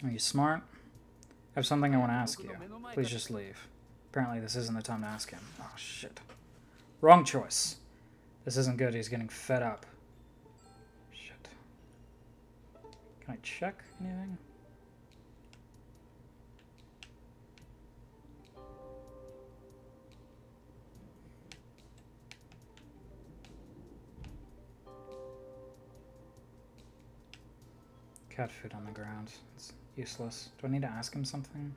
Are you smart? I have something I want to ask you. Please just leave. Apparently this isn't the time to ask him. Oh, shit. Wrong choice. This isn't good. He's getting fed up. Shit. Can I check anything? Cat food on the ground. It's useless. Do I need to ask him something?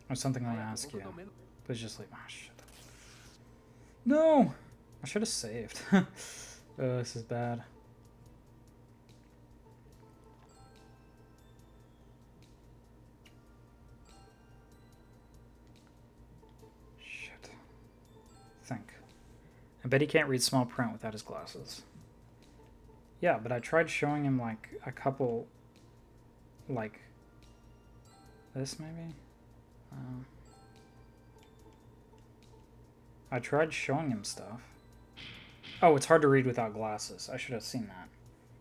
There's something I want to ask you. Please just leave. Oh, shit. No! I should have saved. Oh, this is bad. Shit. Think. I bet he can't read small print without his glasses. Yeah, but I tried showing him, like, a couple... Like... This, maybe? I tried showing him stuff. Oh, it's hard to read without glasses. I should have seen that.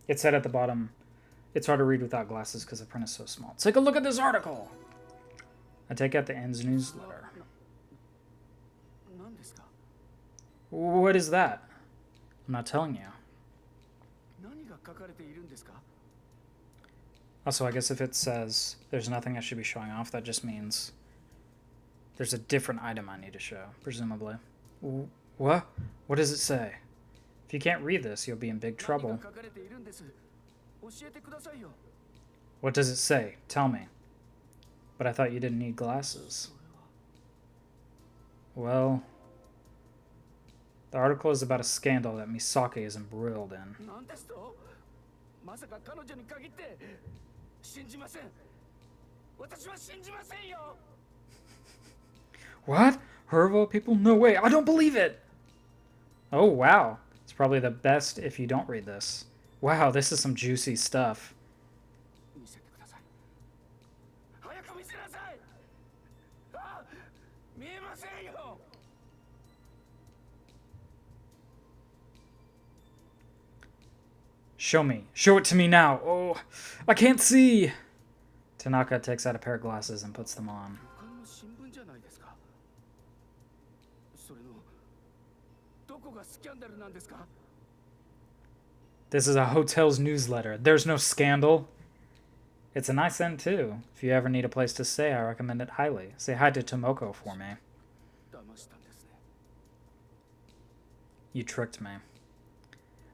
It said at the bottom, it's hard to read without glasses because the print is so small. Take a look at this article! I take out the Ends newsletter. What is that? I'm not telling you. Also, I guess if it says there's nothing I should be showing off, that just means there's a different item I need to show, presumably. What? What does it say? If you can't read this, you'll be in big trouble. What does it say? Tell me. But I thought you didn't need glasses. Well, the article is about a scandal that Misaki is embroiled in. What? Hervo people? No way. I don't believe it. Oh, wow. It's probably the best if you don't read this. Wow, this is some juicy stuff. Show me. Show it to me now. Oh, I can't see. Tanaka takes out a pair of glasses and puts them on. This is a hotel's newsletter. There's no scandal. It's a nice end, too. If you ever need a place to stay, I recommend it highly. Say hi to Tomoko for me. You tricked me.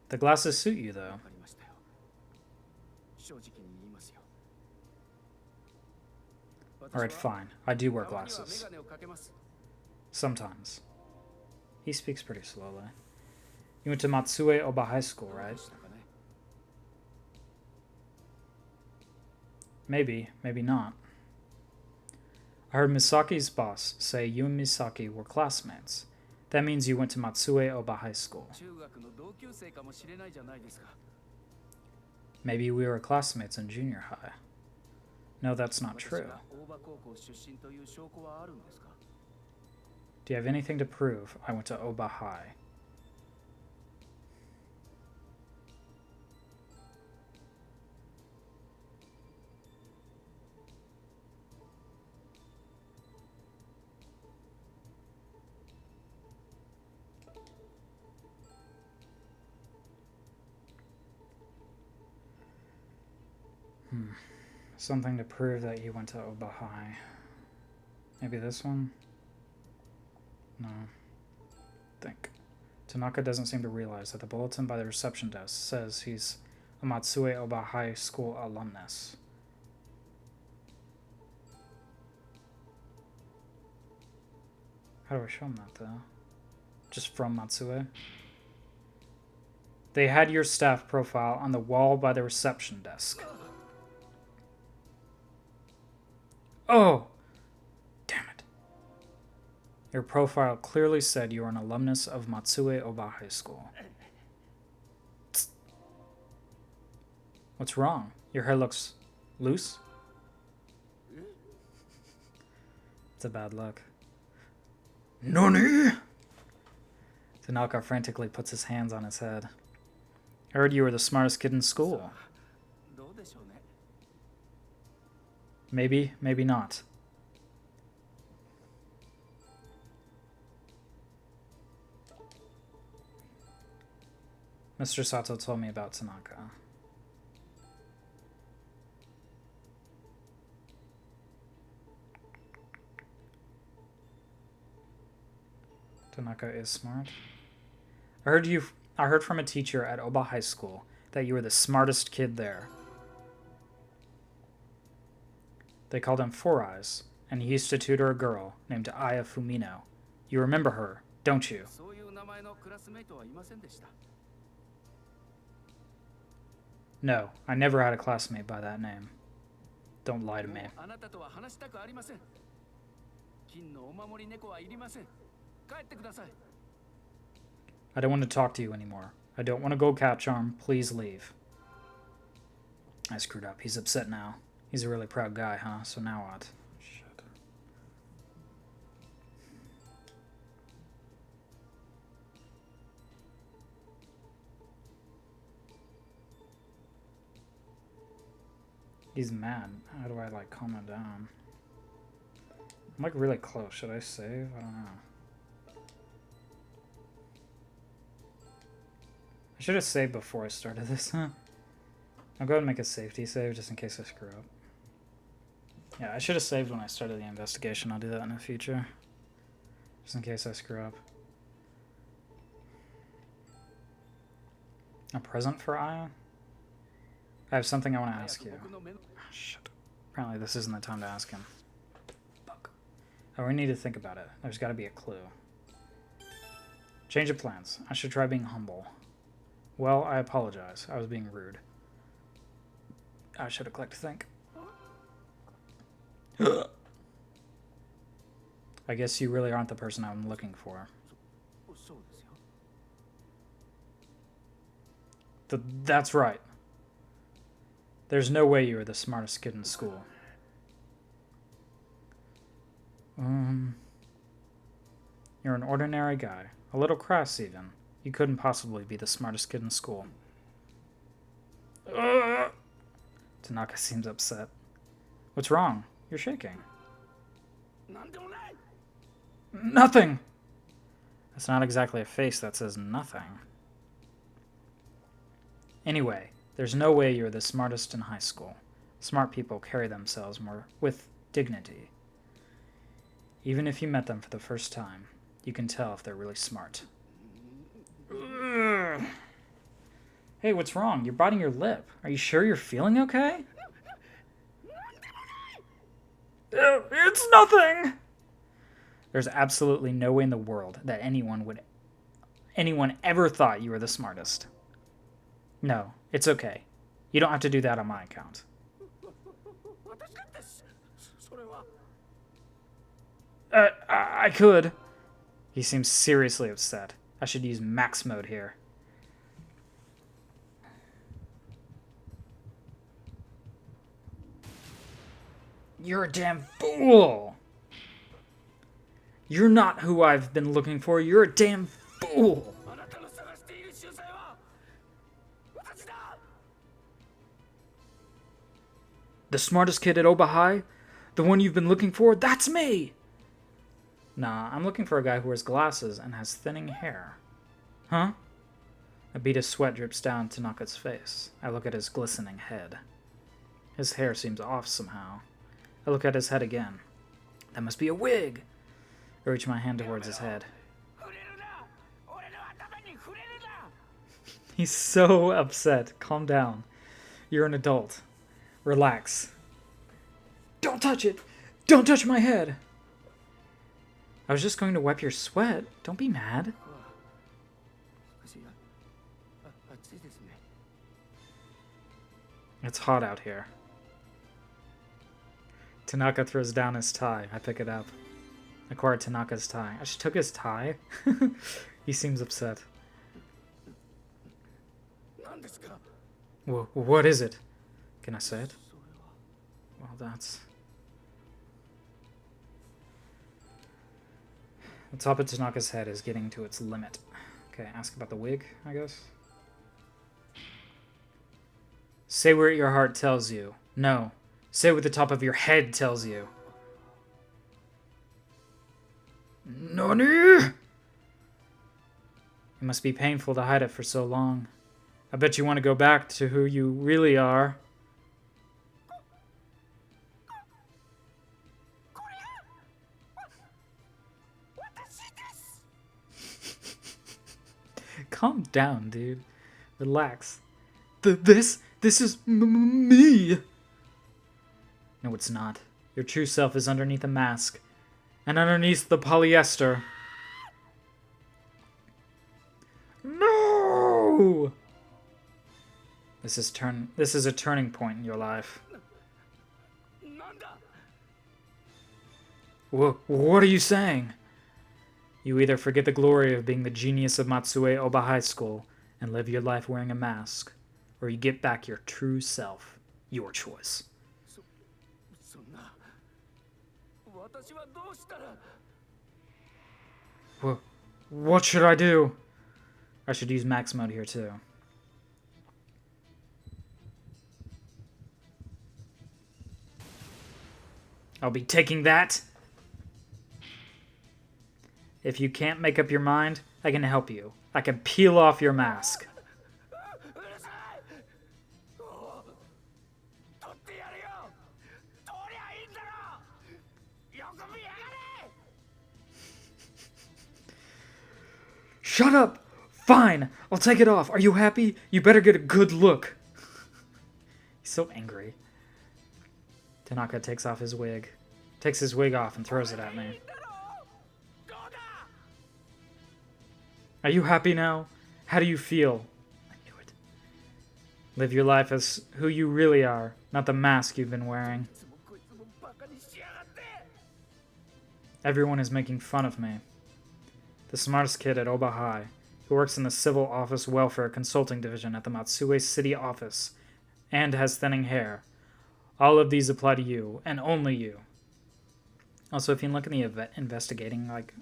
The glasses suit you, though. Alright, fine. I do wear glasses. Sometimes. He speaks pretty slowly. You went to Matsue Oba High School, right? Maybe, maybe not. I heard Misaki's boss say you and Misaki were classmates. That means you went to Matsue Oba High School. Maybe we were classmates in junior high. No, that's not true. Do you have anything to prove I went to Oba High? Something to prove that you went to Oba High. Maybe this one? No. Think. Tanaka doesn't seem to realize that the bulletin by the reception desk says he's a Matsue Oba High School alumnus. How do I show him that, though? Just from Matsue? They had your staff profile on the wall by the reception desk. Oh! Damn it. Your profile clearly said you were an alumnus of Matsue Oba High School. Tsk. What's wrong? Your hair looks loose? It's a bad look. Nani? Tanaka frantically puts his hands on his head. I heard you were the smartest kid in school. Maybe, maybe not. Mr. Sato told me about Tanaka. Tanaka is smart. I heard from a teacher at Oba High School that you were the smartest kid there. They called him Four Eyes, and he used to tutor a girl named Aya Fumino. You remember her, don't you? No, I never had a classmate by that name. Don't lie to me. I don't want to talk to you anymore. I don't want to go cat charm. Please leave. I screwed up. He's upset now. He's a really proud guy, huh? So now what? Shit. He's mad. How do I, like, calm him down? I'm, like, really close. Should I save? I don't know. I should have saved before I started this, huh? I'll go ahead and make a safety save just in case I screw up. Yeah, I should have saved when I started the investigation. I'll do that in the future. Just in case I screw up. A present for Aya? I have something I want to ask you. Oh, shit. Apparently this isn't the time to ask him. Fuck. Oh, we need to think about it. There's got to be a clue. Change of plans. I should try being humble. Well, I apologize. I was being rude. I should have clicked think. I guess you really aren't the person I'm looking for. That's right. There's no way you were the smartest kid in school. You're an ordinary guy. A little crass, even. You couldn't possibly be the smartest kid in school. Tanaka seems upset. What's wrong? You're shaking. Nothing! That's not exactly a face that says nothing. Anyway, there's no way you're the smartest in high school. Smart people carry themselves more with dignity. Even if you met them for the first time, you can tell if they're really smart. Hey, what's wrong? You're biting your lip. Are you sure you're feeling okay? It's nothing! There's absolutely no way in the world that anyone ever thought you were the smartest. No, it's okay. You don't have to do that on my account. I could. He seems seriously upset. I should use max mode here. You're a damn fool! You're not who I've been looking for. You're a damn fool! The smartest kid at Oba High? The one you've been looking for? That's me! Nah, I'm looking for a guy who wears glasses and has thinning hair. Huh? A bead of sweat drips down Tanaka's face. I look at his glistening head. His hair seems off somehow. I look at his head again. That must be a wig! I reach my hand towards his head. He's so upset. Calm down. You're an adult. Relax. Don't touch it! Don't touch my head! I was just going to wipe your sweat. Don't be mad. It's hot out here. Tanaka throws down his tie. I pick it up. I acquire Tanaka's tie. I just took his tie? He seems upset. What is it? Can I say it? Well, that's... The top of Tanaka's head is getting to its limit. Okay, ask about the wig, I guess. Say what your heart tells you. No. Say what the top of your head tells you. NANI?! It must be painful to hide it for so long. I bet you want to go back to who you really are. Calm down, dude. Relax. This is me. No, it's not. Your true self is underneath a mask. And underneath the polyester. No! This is a turning point in your life. What are you saying? You either forget the glory of being the genius of Matsue Oba High School and live your life wearing a mask, or you get back your true self. Your choice. What should I do? I should use max mode here too. I'll be taking that. If you can't make up your mind, I can help you. I can peel off your mask. Shut up! Fine, I'll take it off. Are you happy? You better get a good look. He's so angry. Tanaka takes off his wig. Takes his wig off and throws it at me. Are you happy now? How do you feel? I knew it. Live your life as who you really are, not the mask you've been wearing. Everyone is making fun of me. The smartest kid at Oba High, who works in the Civil Office Welfare Consulting Division at the Matsue City office, and has thinning hair. All of these apply to you, and only you. Also, if you look in the investigating, like,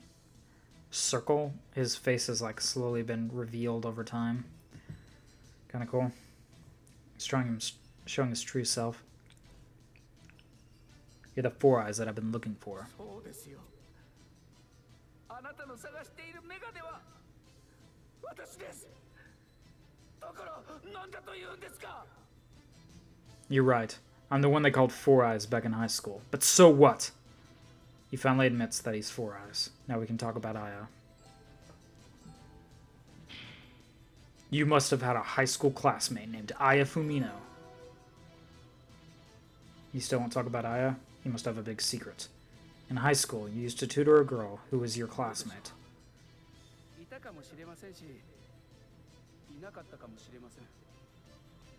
circle, his face has, like, slowly been revealed over time. Kind of cool. Showing his true self. You're the Four Eyes that I've been looking for. You're right. I'm the one they called Four Eyes back in high school. But so what? He finally admits that he's Four Eyes. Now we can talk about Aya. You must have had a high school classmate named Aya Fumino. You still won't talk about Aya? You must have a big secret. In high school, you used to tutor a girl who was your classmate.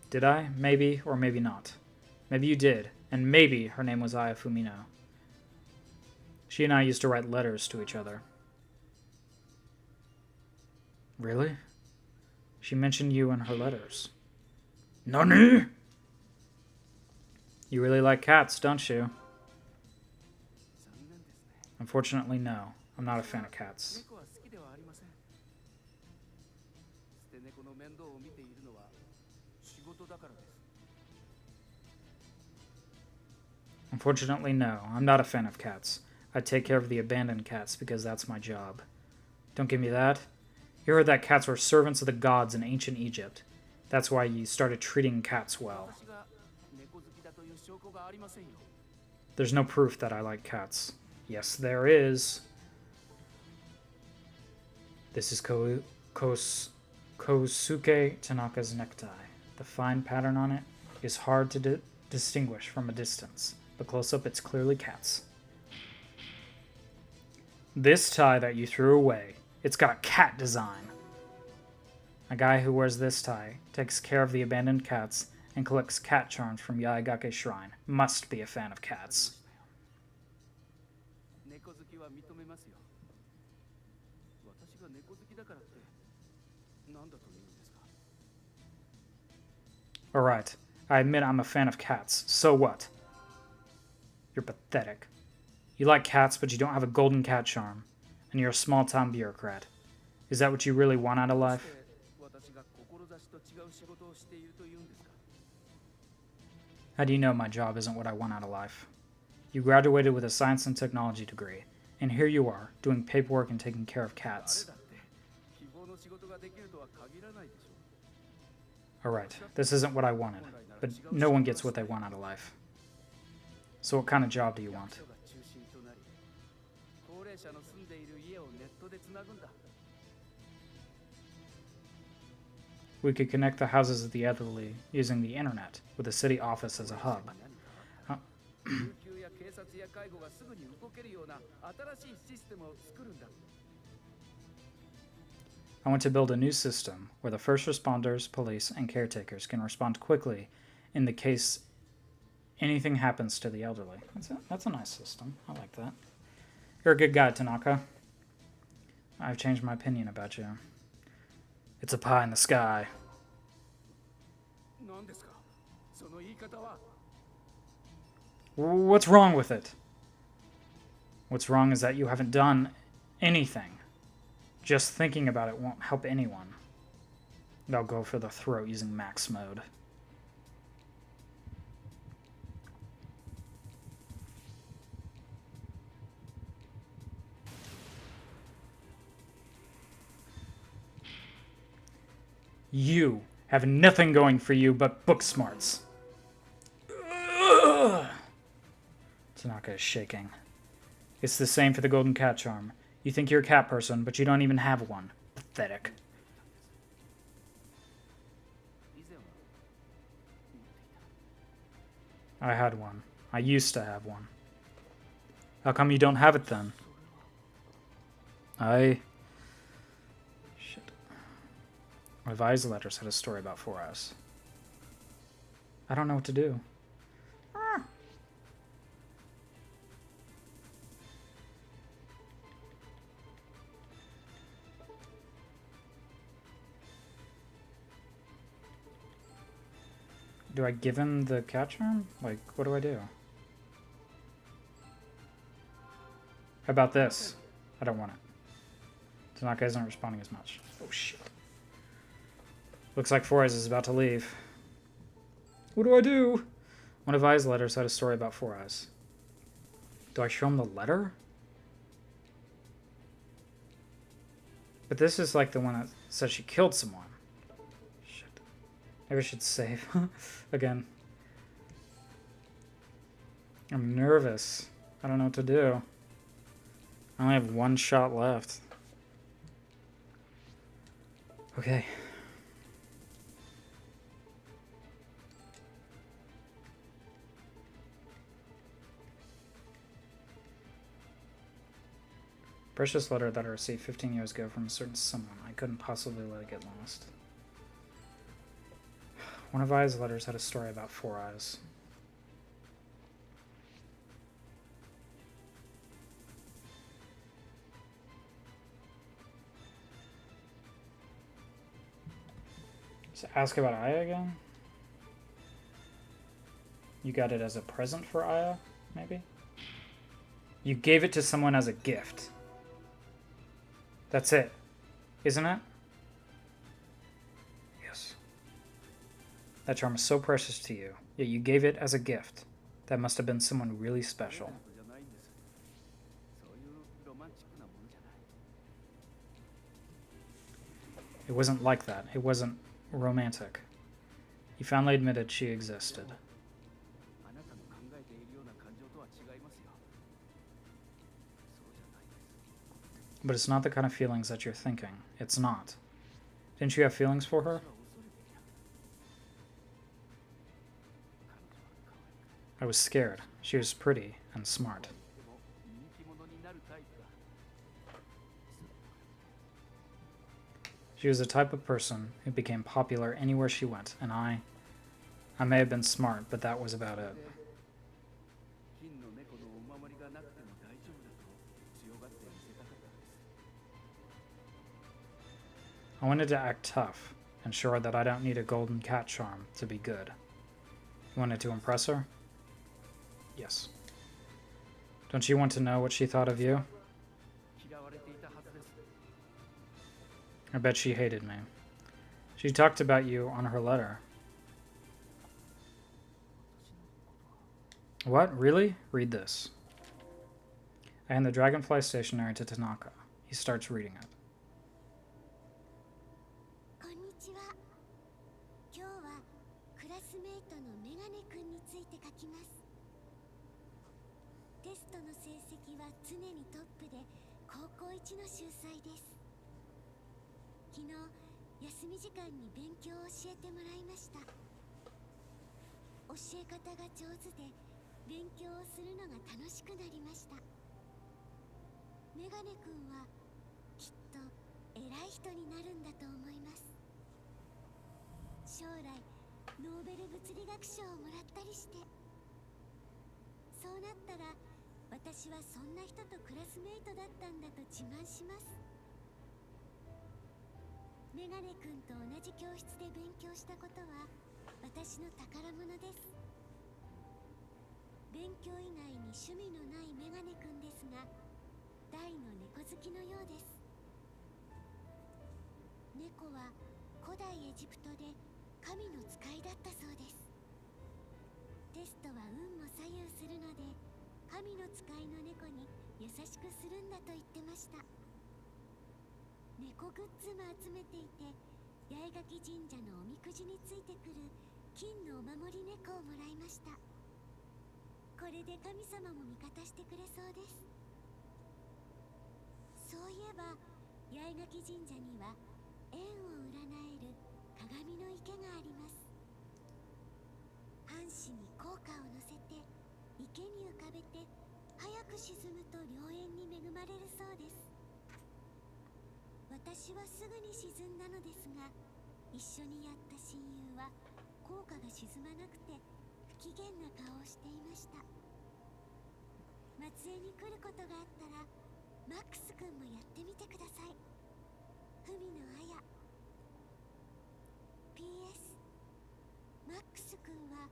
Did I? Maybe, or maybe not. Maybe you did, and maybe her name was Aya Fumino. She and I used to write letters to each other. Really? She mentioned you in her letters. NANI?! You really like cats, don't you? Unfortunately, no. I'm not a fan of cats. Unfortunately, no. I'm not a fan of cats. I take care of the abandoned cats because that's my job. Don't give me that. You heard that cats were servants of the gods in ancient Egypt. That's why you started treating cats well. There's no proof that I like cats. Yes, there is. This is Kosuke Tanaka's necktie. The fine pattern on it is hard to distinguish from a distance, but close up it's clearly cat's. This tie that you threw away, it's got a cat design. A guy who wears this tie takes care of the abandoned cats and collects cat charms from Yaegake Shrine. Must be a fan of cats. Alright, I admit I'm a fan of cats. So what? You're pathetic. You like cats, but you don't have a golden cat charm. And you're a small-town bureaucrat. Is that what you really want out of life? How do you know my job isn't what I want out of life? You graduated with a science and technology degree, and here you are, doing paperwork and taking care of cats. Alright, this isn't what I wanted, but no one gets what they want out of life. So what kind of job do you want? We could connect the houses of the elderly using the internet, with the city office as a hub. I want to build a new system where the first responders, police, and caretakers can respond quickly in the case anything happens to the elderly. That's a nice system. I like that. You're a good guy, Tanaka. I've changed my opinion about you. It's a pie in the sky. What's wrong with it? What's wrong is that you haven't done anything. Just thinking about it won't help anyone. They'll go for the throat using max mode. You have nothing going for you but book smarts. Ugh. Tanaka is shaking. It's the same for the golden cat charm. You think you're a cat person, but you don't even have one. Pathetic. I had one. I used to have one. How come you don't have it then? Shit. Revised letters had a story about 4S. I don't know what to do. Do I give him the cat charm? Like, what do I do? How about this? I don't want it. Tanaka isn't responding as much. Oh, shit. Looks like 4 Eyes is about to leave. What do I do? One of Ai's letters had a story about 4 Eyes. Do I show him the letter? But this is like the one that says she killed someone. Shit. Maybe I should save again. I'm nervous. I don't know what to do. I only have one shot left. Okay. Precious letter that I received 15 years ago from a certain someone. I couldn't possibly let it get lost. One of Ai's letters had a story about 4 Eyes. So ask about Aya again? You got it as a present for Aya, maybe? You gave it to someone as a gift. That's it, isn't it? Yes. That charm is so precious to you, yet you gave it as a gift. That must have been someone really special. It wasn't like that. It wasn't romantic. He finally admitted she existed. But it's not the kind of feelings that you're thinking. It's not. Didn't you have feelings for her? I was scared. She was pretty and smart. She was the type of person who became popular anywhere she went, and I may have been smart, but that was about it. I wanted to act tough and show her that I don't need a golden cat charm to be good. You wanted to impress her? Yes. Don't you want to know what she thought of you? I bet she hated me. She talked about you on her letter. What? Really? Read this. I hand the Dragonfly stationery to Tanaka. He starts reading it. く沈むと良縁に恵まれるそうです。私はすぐに沈んだのですが、一緒にやった親友は効果が沈まなくて不機嫌な顔をしていました。松江に来ることがあったらマックス君もやってみてください。文野綾。 PS マックス君は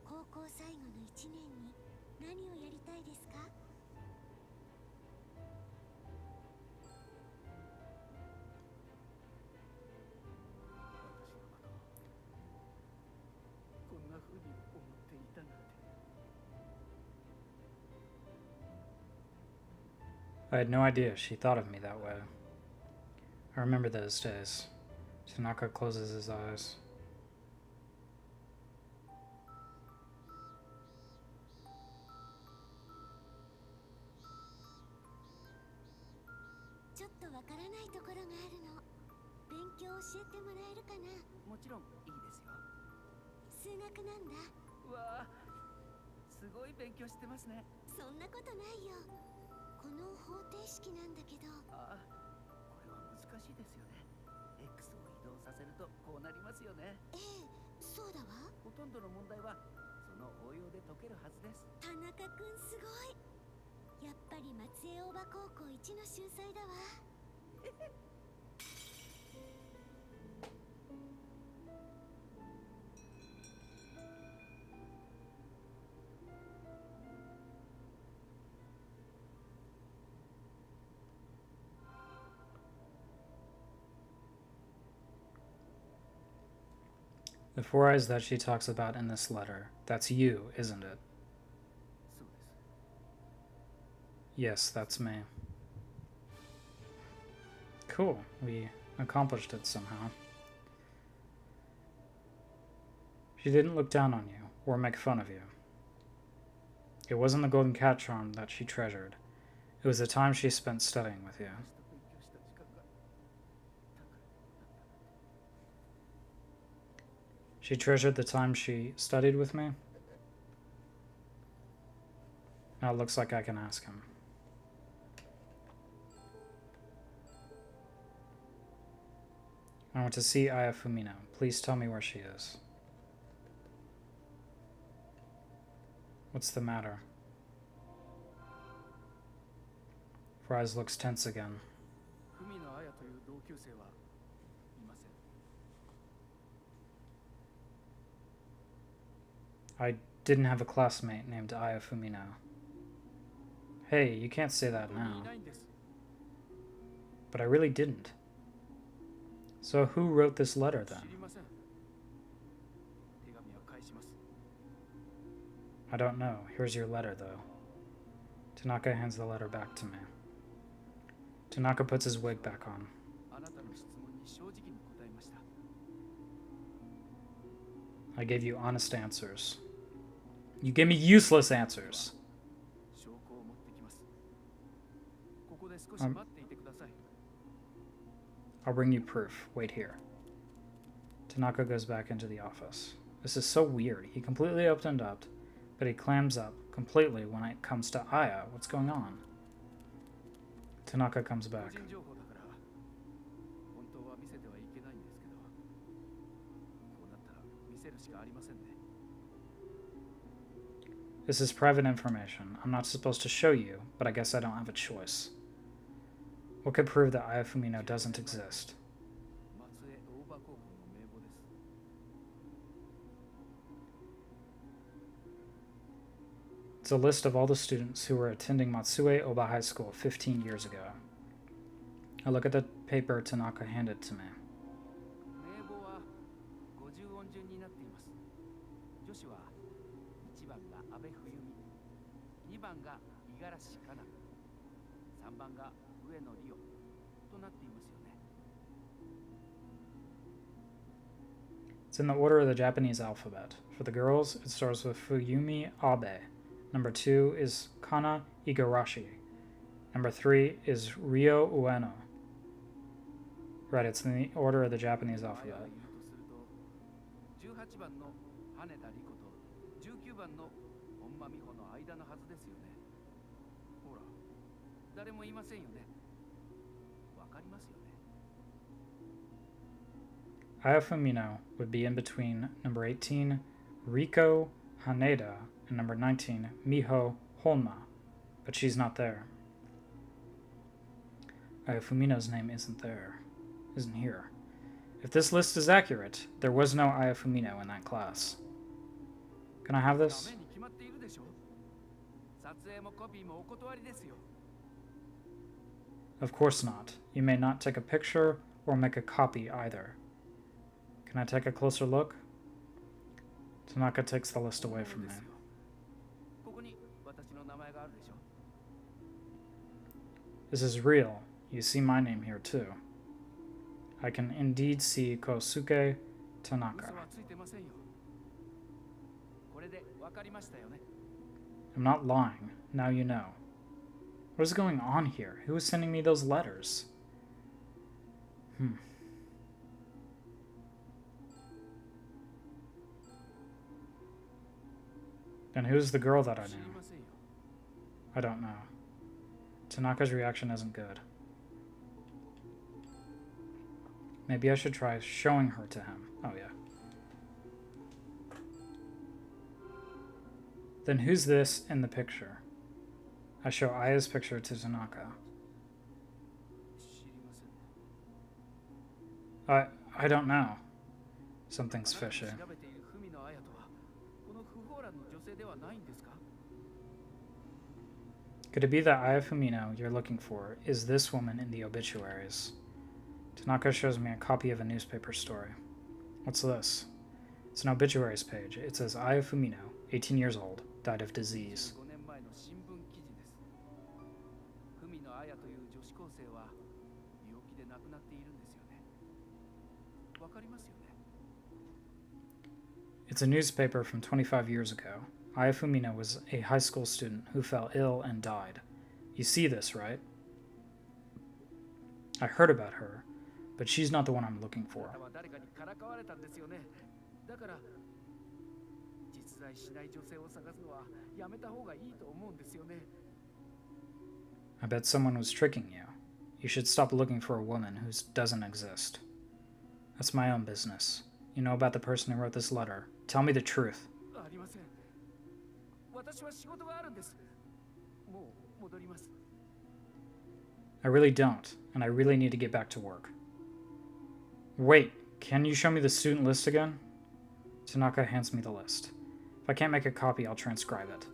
高校最後の1年に何をやりたいですか？こんな風に思っていたなんて。I had no idea she thought of me that way. I remember those days. Tanaka closes his eyes.ちょっとわからないところがあるの。勉強教えてもらえるかな？もちろんいいですよ。数学なんだ。わあ、すごい勉強してますね。そんなことないよ。この方程式なんだけど。ああ、これは難しいですよね。X を移動させるとこうなりますよね。ええ、そうだわ。ほとんどの問題はその応用で解けるはずです。田中くんすごい。やっぱり松江大場高校一の秀才だわ。The four eyes that she talks about in this letter, that's you, isn't it? そうです。Yes, that's me. Cool, we accomplished it somehow. She didn't look down on you or make fun of you. It wasn't the golden cat charm that she treasured. It was the time she spent studying with you. 勉強した時間が宝だったなんて。She treasured the time she studied with me. Now it looks like I can ask him. I want to see Aya Fumino. Please tell me where she is. What's the matter? Fries looks tense again. 文野綾という同級生はいません。I didn't have a classmate named Aya Fumino. Hey, you can't say that 本当にい now. ないんです。 But I really didn't. So who wrote this letter 知 then? りません。手紙は返します。 I don't know. Here's your letter, though. Tanaka hands the letter back to me. Tanaka puts his wig back on. あなたの質問に正直に答えました。 I gave you honest answers. You gave me useless answers. 証拠を持ってきます。ここで少し待っていてください。 I'll bring you proof. Wait here. Tanaka goes back into the office. This is so weird. He completely opened up, but he clams up completely when it comes to Aya. What's going on? Tanaka comes 個 back. 人情報だから本当は見せてはいけないんですけど、こうなったら見せるしかありませんね。 This is private information. I'm not supposed to show you, but I guess I don't have a choice. What could prove that Aya Fumino doesn't exist? 松江大場高校の名簿です。 It's a list of all the students who were attending Matsue Oba High School 15 years ago. I look at the paper Tanaka handed to me. 名簿は50音順になっています。女子は1番が阿部冬美、2番が五十嵐かな、3番が上野理央となっていますよね。 It's in the order of the Japanese alphabet. For the girls, it starts with Fuyumi Abe. Number 2 is Kana Igarashi. Number 3 is Ryo Ueno. Right, it's in the order of the Japanese あや alphabet. 言うとすると、18番の羽田理子と19番の本間美穂の間のはずですよね。誰もいませんよね。わかりますよね。 Ayafumino would be in between number 18, Riko Haneda, and number 19, Miho Honma, but she's not there. Ayafumino's name isn't here. If this list is accurate, there was no Ayafumino in that class. Can I have ダ this? メに決まっているでしょ。撮影もコピーもお断りですよ。 Of course not. You may not take a picture or make a copy either. Can I take a closer look? Tanaka takes the list away from me. ここに私の名前があるでしょ。 This is real. You see my name here too. I can indeed see Kosuke 嘘 Tanaka. はついてませんよ。これでわかりましたよね。 I'm not lying. Now you know. What is going on here? Who is sending me those letters? Then who's the girl that I 知り knew? ませんよ。 I don't know. Tanaka's reaction isn't good. Maybe I should try showing her to him. Oh, yeah. Then who's this in the picture? I show Aya's picture to Tanaka. 知りません。 I don't know. Something's あなたが fishy. 調べている文野彩とはこの不法欄の女性ではないんですか？ Could it be that Aya Fumino you're looking for is this woman in the obituaries? Tanaka shows me a copy of a newspaper story. What's this? It's an obituaries page. It says Aya Fumino, 18 years old, died of disease. 5年前の新聞記事です。文野彩という女子高生は病気で亡くなっているんですよね。わかりますよね。 It's a newspaper from 25 years ago. Aya Fumino was a high school student who fell ill and died. You see this, right? I heard about her, but she's not the one I'm looking あ for. なたは誰かにからかわれたんですよね。だから実在しない女性を探すのはやめた方がいいと思うんですよね。 I bet someone was tricking you. You should stop looking for a woman who doesn't exist. That's my own business. You know about the person who wrote this letter. Tell me the truth. ありません。私は仕事があるんです。もう戻ります。 I really don't, and I really need to get back to work. Wait, can you show me the student list again? Tanaka hands me the list. If I can't make a copy, I'll transcribe it.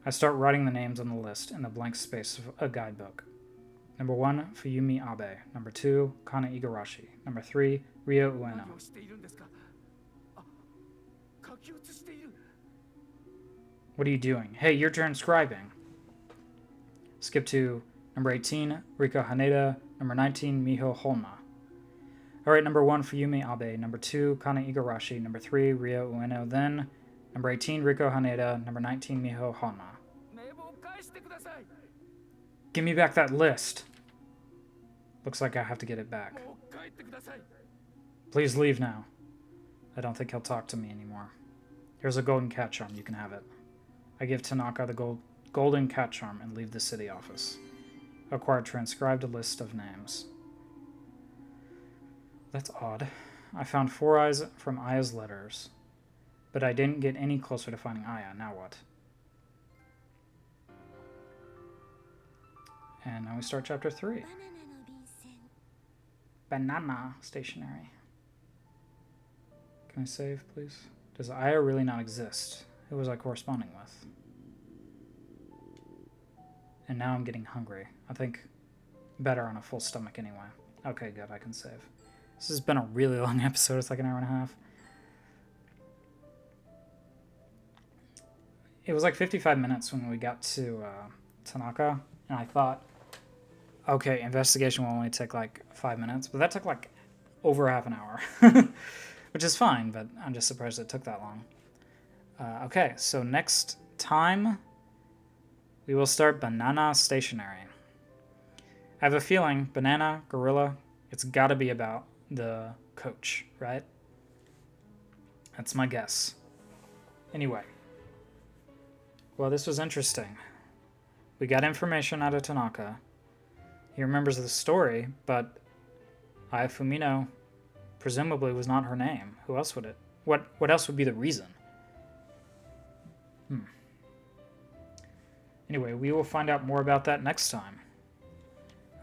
I start writing the names on the list in the blank space of a guidebook. Number 1, Fuyumi Abe. Number 2, Kana Igarashi. Number 3, Ryo Ueno. 何をしているんですか？あ、書き写している。 What are you doing? Hey, you're transcribing. Skip to number 18, Riko Haneda. Number 19, Miho Honma. Alright, number 1, Fuyumi Abe. Number 2, Kana Igarashi. Number 3, Ryo Ueno. Then, number 18, Riko Haneda. Number 19, Miho Honma. 名簿を返してください。 Give me back that list. Looks like I have to get it back. もう帰ってください。 Please leave now. I don't think he'll talk to me anymore. Here's a golden cat charm. You can have it. I give Tanaka the golden cat charm and leave the city office. Acquired transcribed a list of names. That's odd. I found 4 eyes from Aya's letters, but I didn't get any closer to finding Aya. Now what? And now we start chapter 3. バナナの便箋 Banana stationery. Can I save, please? Does Aya really not exist? Who was I corresponding with? And now I'm getting hungry. I think better on a full stomach anyway. Okay, good, I can save. This has been a really long episode. It's like an hour and a half. It was like 55 minutes when we got to Tanaka, and I thought, okay, investigation will only take like 5 minutes, but that took like over half an hour, which is fine, but I'm just surprised it took that long. Okay, so next time we will start Banana Stationery. I have a feeling Banana, Gorilla, it's gotta be about the coach, right? That's my guess. Anyway. Well, this was interesting. We got information out of Tanaka. He remembers the story, but Ai Fumino presumably was not her name. Who else would it? What else would be the reason? Anyway, we will find out more about that next time.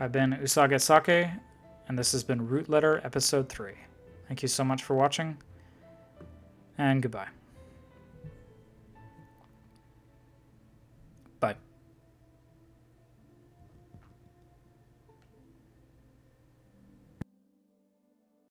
I've been Usage Sake, and this has been Root Letter Episode 3. Thank you so much for watching, and goodbye.